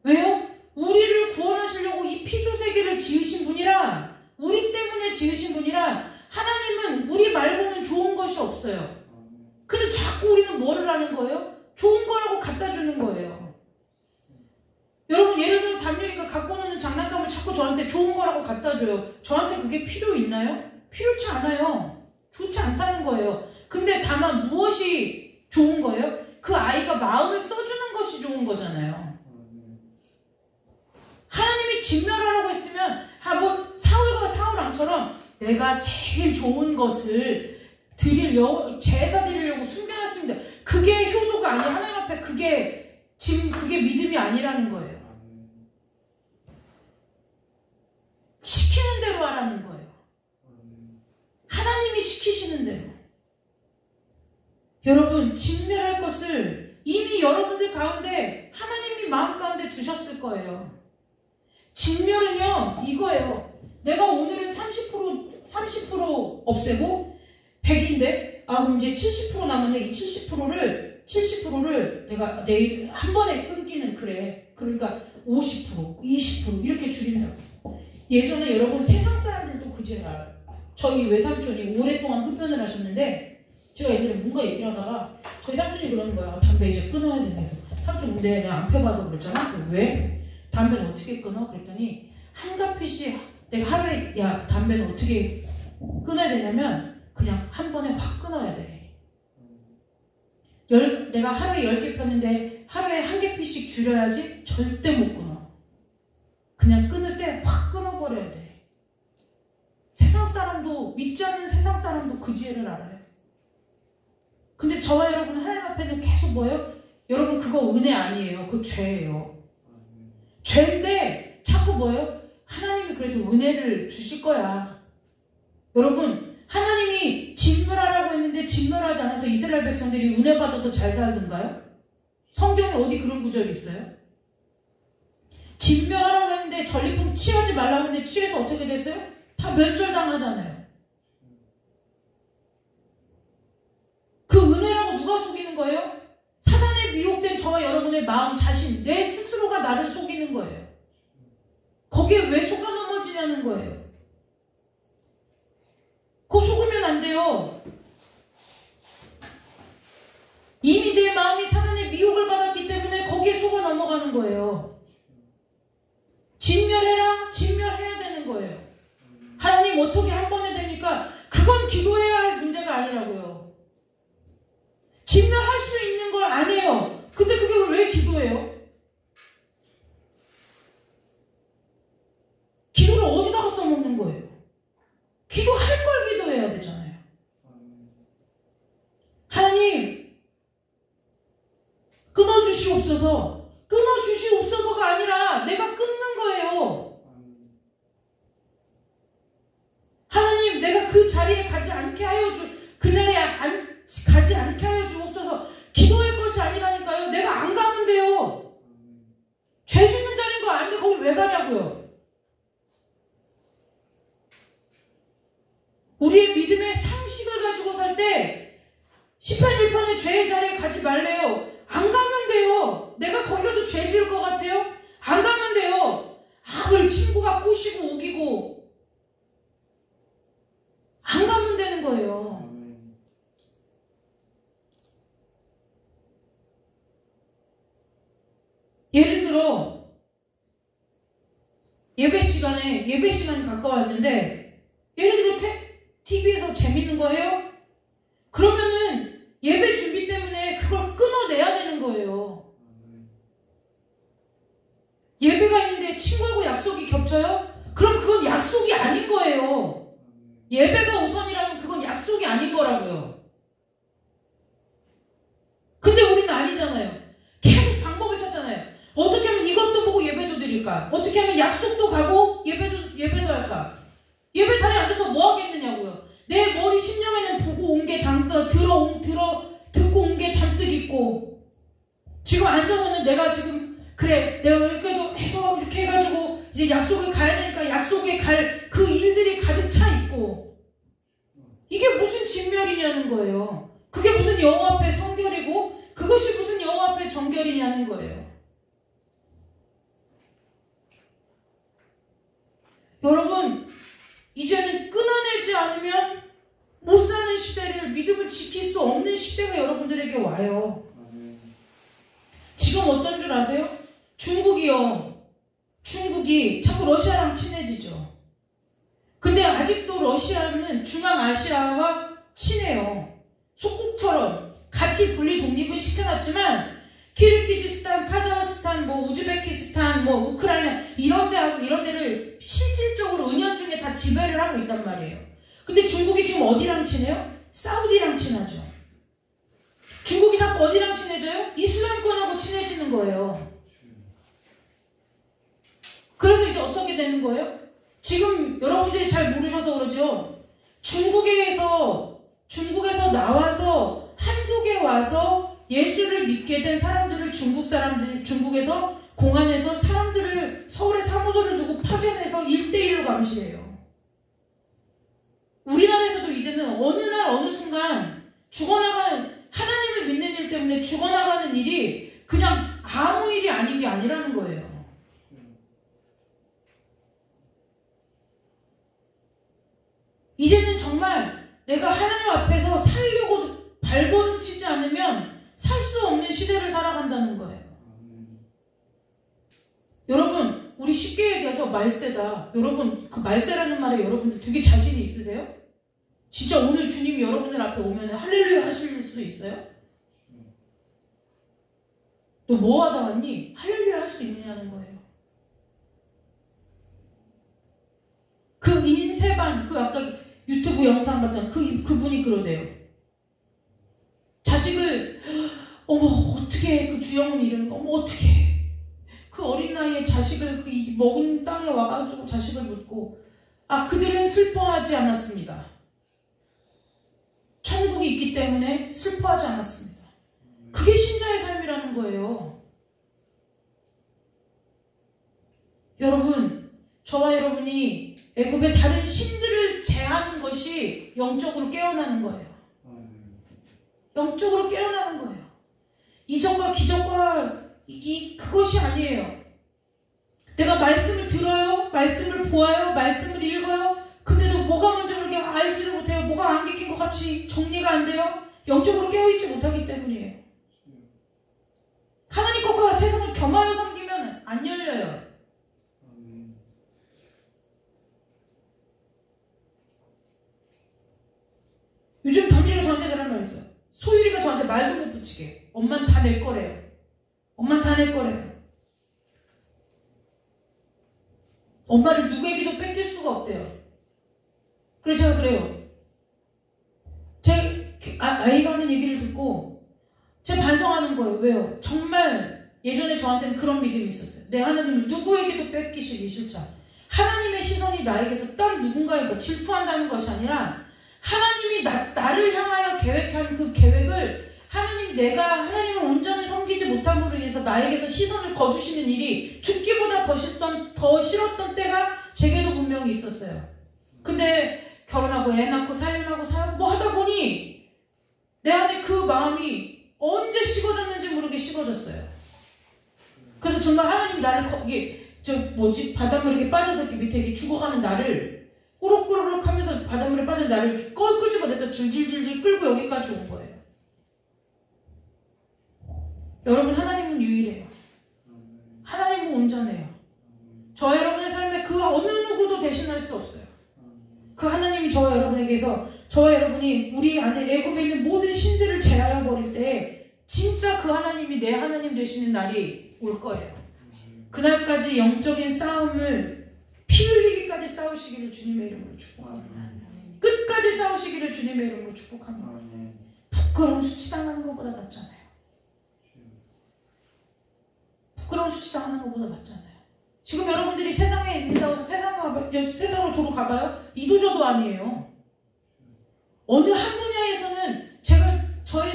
왜요? 우리를 구원하시려고 이 피조세계를 지으신 분이라, 우리 때문에 지으신 분이라 하나님은 우리 말고는 좋은 것이 없어요. 근데 자꾸 우리는 뭐를 하는 거예요? 좋은 거라고 갖다 주는 거예요. 여러분, 예를 들어 담요이가 갖고 노는 장난감을 자꾸 저한테 좋은 거라고 갖다 줘요. 저한테 그게 필요 있나요? 필요치 않아요. 좋지 않다는 거예요. 근데 다만 무엇이 좋은 거예요? 그 아이가 마음을 써주는 것이 좋은 거잖아요. 하나님이 진멸하라고 했으면 사울과 사울왕처럼 내가 제일 좋은 것을 제사 드리려고 숨겨놨습니다. 그게 효도가 아니라 하나님 앞에 그게 믿음이 아니라는 거예요. 시키는 대로 하라는 거예요. 하나님이 시키시는 대로. 여러분, 진멸할 것을 이미 여러분들 가운데 하나님이 마음 가운데 두셨을 거예요. 진멸은요, 이거예요. 내가 오늘은 30% 없애고 100인데, 그럼 이제 70% 남았는데 이 70%를 내가 내일 한 번에 끊기는, 그러니까 50%, 20% 이렇게 줄인다고. 예전에 여러분 세상 사람들도 그제를 알아요. 저희 외삼촌이 오랫동안 흡연을 하셨는데, 제가 옛날에 뭔가 얘기를 하다가 저희 삼촌이 그러는 거야. 담배 이제 끊어야 된다고. 삼촌, 근데 내가 안 펴봐서 그랬잖아. 왜? 담배는 어떻게 끊어? 그랬더니 한가피씩 내가 하루에, 야, 담배는 어떻게 끊어야 되냐면 그냥 한 번에 확 끊어야 돼. 내가 하루에 10개 폈는데 하루에 한 개 피씩 줄여야지. 절대 못 끊어. 그냥 끊을 때 확 끊어버려야 돼. 세상 사람도, 믿지 않는 세상 사람도 그 지혜를 알아요. 근데 저와 여러분 하나님 앞에는 계속 뭐예요? 여러분, 그거 은혜 아니에요. 그거 죄예요. 죄인데 자꾸 뭐예요? 하나님이 그래도 은혜를 주실 거야. 여러분, 하나님이 진멸하라고 했는데 진멸하지 않아서 이스라엘 백성들이 은혜 받아서 잘 살던가요? 성경에 어디 그런 구절이 있어요? 진멸하라고 했는데 전리품 취하지 말라고 했는데 취해서 어떻게 됐어요? 다 멸절당하잖아요. 그 은혜라고 누가 속이는 거예요? 사단에 미혹된 저와 여러분의 마음 자신, 내 스스로가 나를 속이는 거예요. 거기에 왜 속아 넘어지냐는 거예요. 그거 속으면 안 돼요. 이미 내 마음이 사단의 미혹을 받았기 때문에 거기에 속아 넘어가는 거예요. 진멸해라, 진멸해야 되는 거예요. 하나님 어떻게 한 번에 됩니까? 그건 기도해야 할 문제가 아니라고요. 진멸할 수 있는 걸 안 해요. 근데 그게 왜 기도해요? 기도를 어디다가 써먹는 거예요? 기도할 걸 기도해야 되잖아요. 하나님, 끊어주시옵소서. 끊어주시옵소서가 아니라 내가 끊는 거예요. 하나님, 내가 그 자리에 가지 않게 하여 가지 않게 하여 주옵소서. 기도할 것이 아니라니까요. 내가 안 가면 돼요. 죄 짓는 자리인 거 아닌데 거기 왜 가냐고요. 우리의 믿음의 상식을 가지고 살 때 10편 1편의 죄의 자리에 가지 말래요. 안 가면 돼요. 내가 거기 가서 죄 지을 것 같아요? 안 가면 돼요. 아무리 친구가 꼬시고 우기고 안 가면 되는 거예요. 예를 들어 예배 시간이 가까웠는데, 예를 들어 TV에서 재밌는 거 해요? 그러면은 예배 준비 때문에 그걸 끊어내야 되는 거예요. 예배가 있는데 친구하고 약속이 겹쳐요? 그럼 그건 약속이 아닌 거예요. 예배가 우선이라면 그건 약속이 아닌 거라고요. 근데 우리는 지금 앉아서는 내가 지금 그래 내가 그래도 해서 이렇게 해가지고 이제 약속에 가야 되니까 약속에 갈 그 일들이 가득 차 있고 이게 무슨 진멸이냐는 거예요. 그게 무슨 여호와 앞에 성결이고 그것이 무슨 여호와 앞에 정결이냐는 거예요. 여러분 이제는 끊어내지 않으면 못 사는 시대를 믿음을 지킬 수 없는 시대가 여러분들에게 와요. 지금 어떤 줄 아세요? 중국이 자꾸 러시아랑 친해지죠. 근데 아직도 러시아는 중앙아시아와 친해요. 속국처럼 같이 분리 독립을 시켜놨지만 키르기즈스탄, 카자흐스탄, 우즈베키스탄, 우크라이나 이런 데를 실질적으로 은연중에 다 지배를 하고 있단 말이에요. 근데 중국이 지금 어디랑 친해요? 사우디랑 친하죠. 중국이 자꾸 어디랑 친해져요? 이슬람권하고 친해지는 거예요. 그래서 이제 어떻게 되는 거예요? 지금 여러분들이 잘 모르셔서 그러죠. 중국에서 나와서 한국에 와서 예수를 믿게 된 사람들을 중국에서 공안에서 사람들을 서울에 사무소를 두고 파견해서 1대1로 감시해요. 우리나라에서도 이제는 어느 날 어느 순간 죽어나가는 하나님을 믿는 일 때문에 죽어나가는 일이 그냥 아무 일이 아닌 게 아니라는 거예요. 이제는 정말 내가 하나님 앞에서 살려고 발버둥 치지 않으면 살 수 없는 시대를 살아간다는 거예요. 여러분 우리 쉽게 얘기하죠. 말세다. 여러분 그 말세라는 말에 여러분들 되게 자신이 있으세요? 진짜 오늘 주님이 여러분들 앞에 오면 할렐루야 하실 수 있어요? 너 뭐 하다 왔니? 할렐루야 할 수 있느냐는 거예요. 그 인세반 그 아까 유튜브 영상 봤던 그분이 그러대요. 자식을 어떻게 그 주영은 이러는 거 어떻게 그 어린 나이에 자식을 그 먹은 땅에 와가지고 자식을 묻고 그들은 슬퍼하지 않았습니다. 천국이 있기 때문에 슬퍼하지 않았습니다. 그게 신자의 삶이라는 거예요. 여러분 저와 여러분이 애굽의 다른 신들을 제하는 것이 영적으로 깨어나는 거예요. 영적으로 깨어나는 거예요. 이적과 기적과 그것이 아니에요. 내가 말씀을 들어요, 말씀을 보아요, 말씀을 읽어요. 근데도 뭐가 뭔지 모르게 알지를 못해요. 뭐가 안개 낀 것 같이 정리가 안 돼요. 영적으로 깨어있지 못하기 때문이에요. 하나님 것과 세상을 겸하여 섬기면 안 열려요. 요즘 담비가 저한테 그런 말 있어요. 소율이가 저한테 말도 못 붙이게. 엄마는 다 내 거래요. 엄마는 다 내 거래요. 엄마를 누구에게도 뺏길 수가 없대요. 그래서 제가 그래요. 제 아이가 하는 얘기를 듣고 제가 반성하는 거예요. 왜요? 정말 예전에 저한테는 그런 믿음이 있었어요. 내 하나님을 누구에게도 뺏기시기 싫자. 하나님의 시선이 나에게서 딴 누군가에게 질투한다는 것이 아니라 하나님이 나를 향하여 계획한 그 계획을 내가 하나님을 온전히 섬기지 못함으로 인해서 나에게서 시선을 거두시는 일이 죽기보다 더 싫었던 때가 제게도 분명히 있었어요. 근데 결혼하고 애 낳고 살림하고 뭐 하다 보니 내 안에 그 마음이 언제 식어졌는지 모르게 식어졌어요. 그래서 정말 하나님 나를 바닷물에 빠져서 이렇게 밑에 이렇게 죽어가는 나를 꾸룩꾸룩 하면서 바닷물에 빠진 나를 이렇게 끄집어내서 줄줄줄줄 끌고 여기까지 온 거예요. 여러분 하나님은 유일해요. 하나님은 온전해요. 저 여러분의 삶에 그 어느 누구도 대신할 수 없어요. 그 하나님이 저와 여러분에게서 저와 여러분이 우리 안에 애굽에 있는 모든 신들을 제하여 버릴 때 진짜 그 하나님이 내 하나님 되시는 날이 올 거예요. 그날까지 영적인 싸움을 피 흘리기까지 싸우시기를 주님의 이름으로 축복합니다. 끝까지 싸우시기를 주님의 이름으로 축복합니다. 부끄러운 수치당하는 것보다 낫잖아요. 부끄러운 수치당하는 것보다 낫잖아요. 지금 여러분들이 세상에 있는다고 세상으로 도로 가봐요? 이도저도 아니에요. 어느 한 분야에서는 저의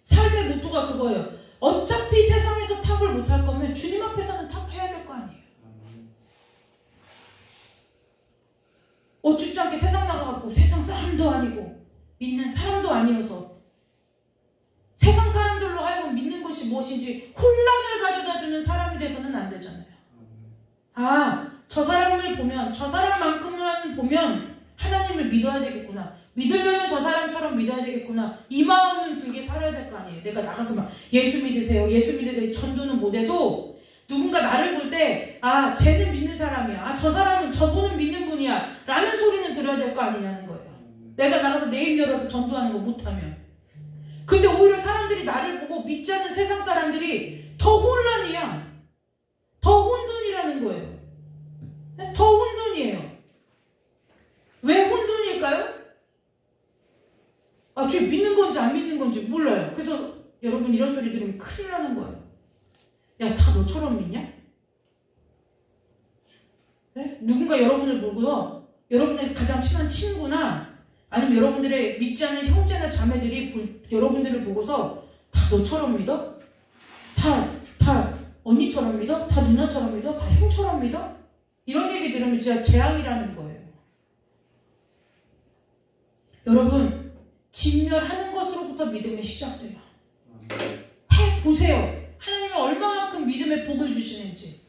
삶의 모토가 그거예요. 어차피 세상에서 믿는 사람도 아니어서 세상 사람들로 하여금 믿는 것이 무엇인지 혼란을 가져다주는 사람이 돼서는 안 되잖아요. 저 사람을 보면, 저 사람만큼만 보면 하나님을 믿어야 되겠구나. 믿으려면 저 사람처럼 믿어야 되겠구나. 이 마음은 들게 살아야 될 거 아니에요. 내가 나가서 막 예수 믿으세요, 예수 믿으세요 전도는 못해도 누군가 나를 볼 때 쟤는 믿는 사람이야, 저 사람은, 저분은 믿는 분이야 라는 소리는 들어야 될 거 아니냐는 거예요. 내가 나가서 내 입 열어서 전도하는 거 못하면. 근데 오히려 사람들이 나를 보고 믿지 않는 세상 사람들이 더 혼란이야. 더 혼돈이라는 거예요. 더 혼돈이에요. 왜 혼돈일까요? 쟤 믿는 건지 안 믿는 건지 몰라요. 그래서 여러분 이런 소리 들으면 큰일 나는 거예요. 야, 다 너처럼 믿냐? 네? 누군가 여러분을 보고서 여러분의 가장 친한 친구나 아니면 여러분들의 믿지 않는 형제나 자매들이 여러분들을 보고서 다 너처럼 믿어? 다 언니처럼 믿어? 다 누나처럼 믿어? 다 형처럼 믿어? 이런 얘기 들으면 진짜 재앙이라는 거예요. 여러분, 진멸하는 것으로부터 믿음이 시작돼요. 해보세요. 하나님이 얼마만큼 믿음의 복을 주시는지.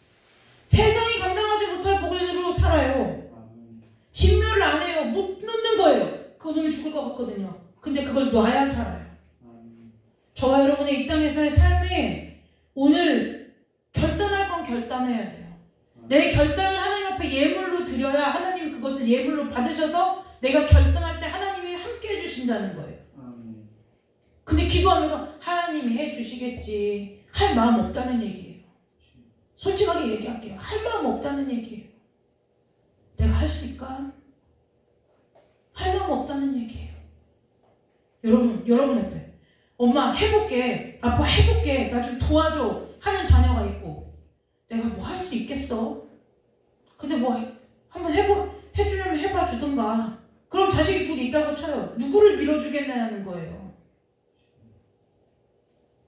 세상이 감당하지 못할 복으로 살아요. 진멸을 안 해요. 못 놓는 거예요. 그건 오늘 죽을 것 같거든요. 근데 그걸 놔야 살아요. 저와 여러분의 이 땅에서의 삶에 오늘 결단할 건 결단해야 돼요. 내 결단을 하나님 앞에 예물로 드려야 하나님이 그것을 예물로 받으셔서 내가 결단할 때 하나님이 함께 해주신다는 거예요. 근데 기도하면서 하나님이 해주시겠지 할 마음 없다는 얘기예요. 솔직하게 얘기할게요. 할 마음 없다는 얘기예요. 내가 할 수 있을까? 할 마음 없다는 얘기예요. 여러분 앞에 엄마 해볼게, 아빠 해볼게, 나 좀 도와줘 하는 자녀가 있고 내가 뭐 할 수 있겠어? 근데 뭐 한번 해주려면 해봐 주던가. 그럼 자식이 둘이 있다고 쳐요. 누구를 밀어주겠냐는 거예요.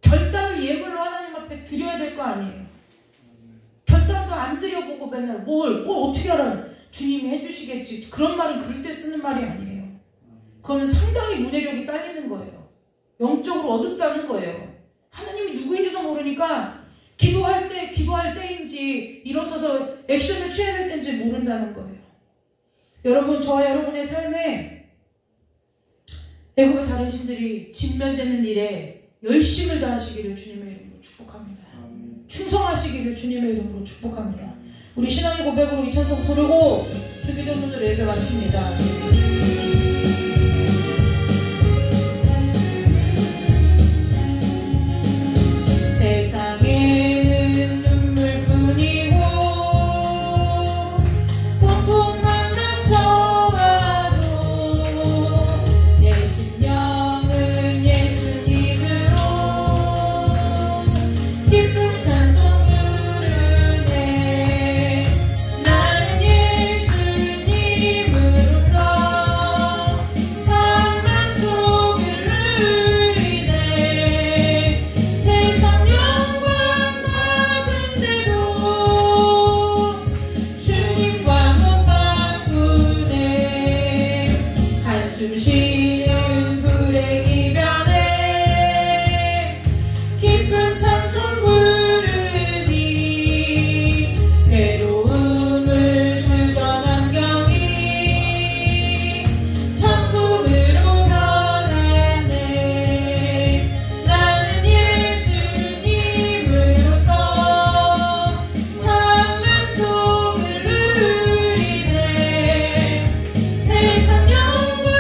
결단을 예물로 하나님 앞에 드려야 될 거 아니에요. 결단도 안 드려보고 맨날 뭘 어떻게 알아? 주님이 해주시겠지. 그런 말은 그럴 때 쓰는 말이 아니에요. 그거는 상당히 문해력이 딸리는 거예요. 영적으로 어둡다는 거예요. 하나님이 누구인지도 모르니까 기도할 때인지 일어서서 액션을 취해야 될 때인지 모른다는 거예요. 여러분, 저와 여러분의 삶에 애굽의 다른 신들이 진멸되는 일에 열심을 다하시기를 주님의 이름으로 축복합니다. 충성하시기를 주님의 이름으로 축복합니다. 우리 신앙의 고백으로 이 찬송 부르고 주기도문으로 예배 마칩니다. 세상에는 눈물뿐이고 고통만 닥쳐와도 내 심령은 예수님으로 기쁜 찬송 부르네. 나는 예수님으로서 참 만족을 누리네. 세상 영광 가운데도 주님과 몸 바꾸네. 한숨 쉬는 불의 기변에 기쁜 찬송 부르니 괴로움을 주던 환경이 천국으로 변하네. 나는 예수님으로서 참 만족을 누리네. 세상 영광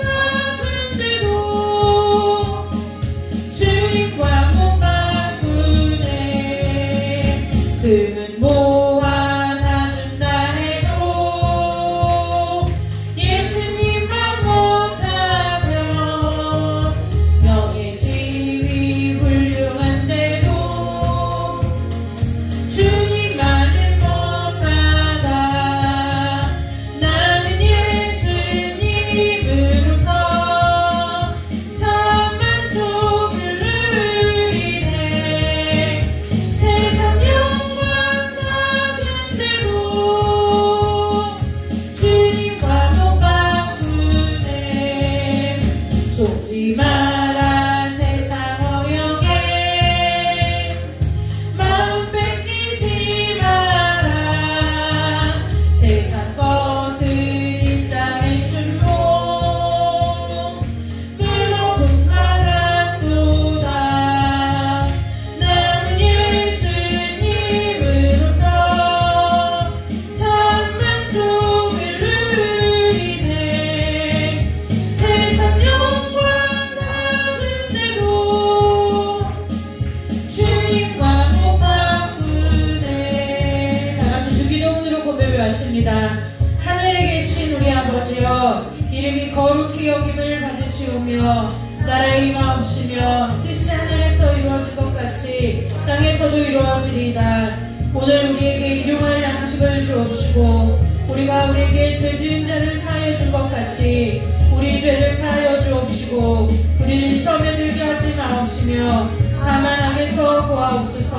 가운데도 주님과 몸 바꾸네. 금은 모아 놔준다 해도 예수님만 못하면 명예 지위 훌륭한데도 주님만은 못하다. 나는 예수님으로서 참 만족을 누리네. 세상 영광 이름이 거룩히 여김을 받으시오며 나라의 임하옵시며 뜻이 하늘에서 이루어진 것 같이 땅에서도 이루어지리이다. 오늘 우리에게 일용할 양식을 주옵시고 우리가 우리에게 죄 지은 자를 사하여 준 것 같이 우리 죄를 사하여 주옵시고 우리를 시험에 들게 하지 마옵시며 다만 악에서 구하옵소서.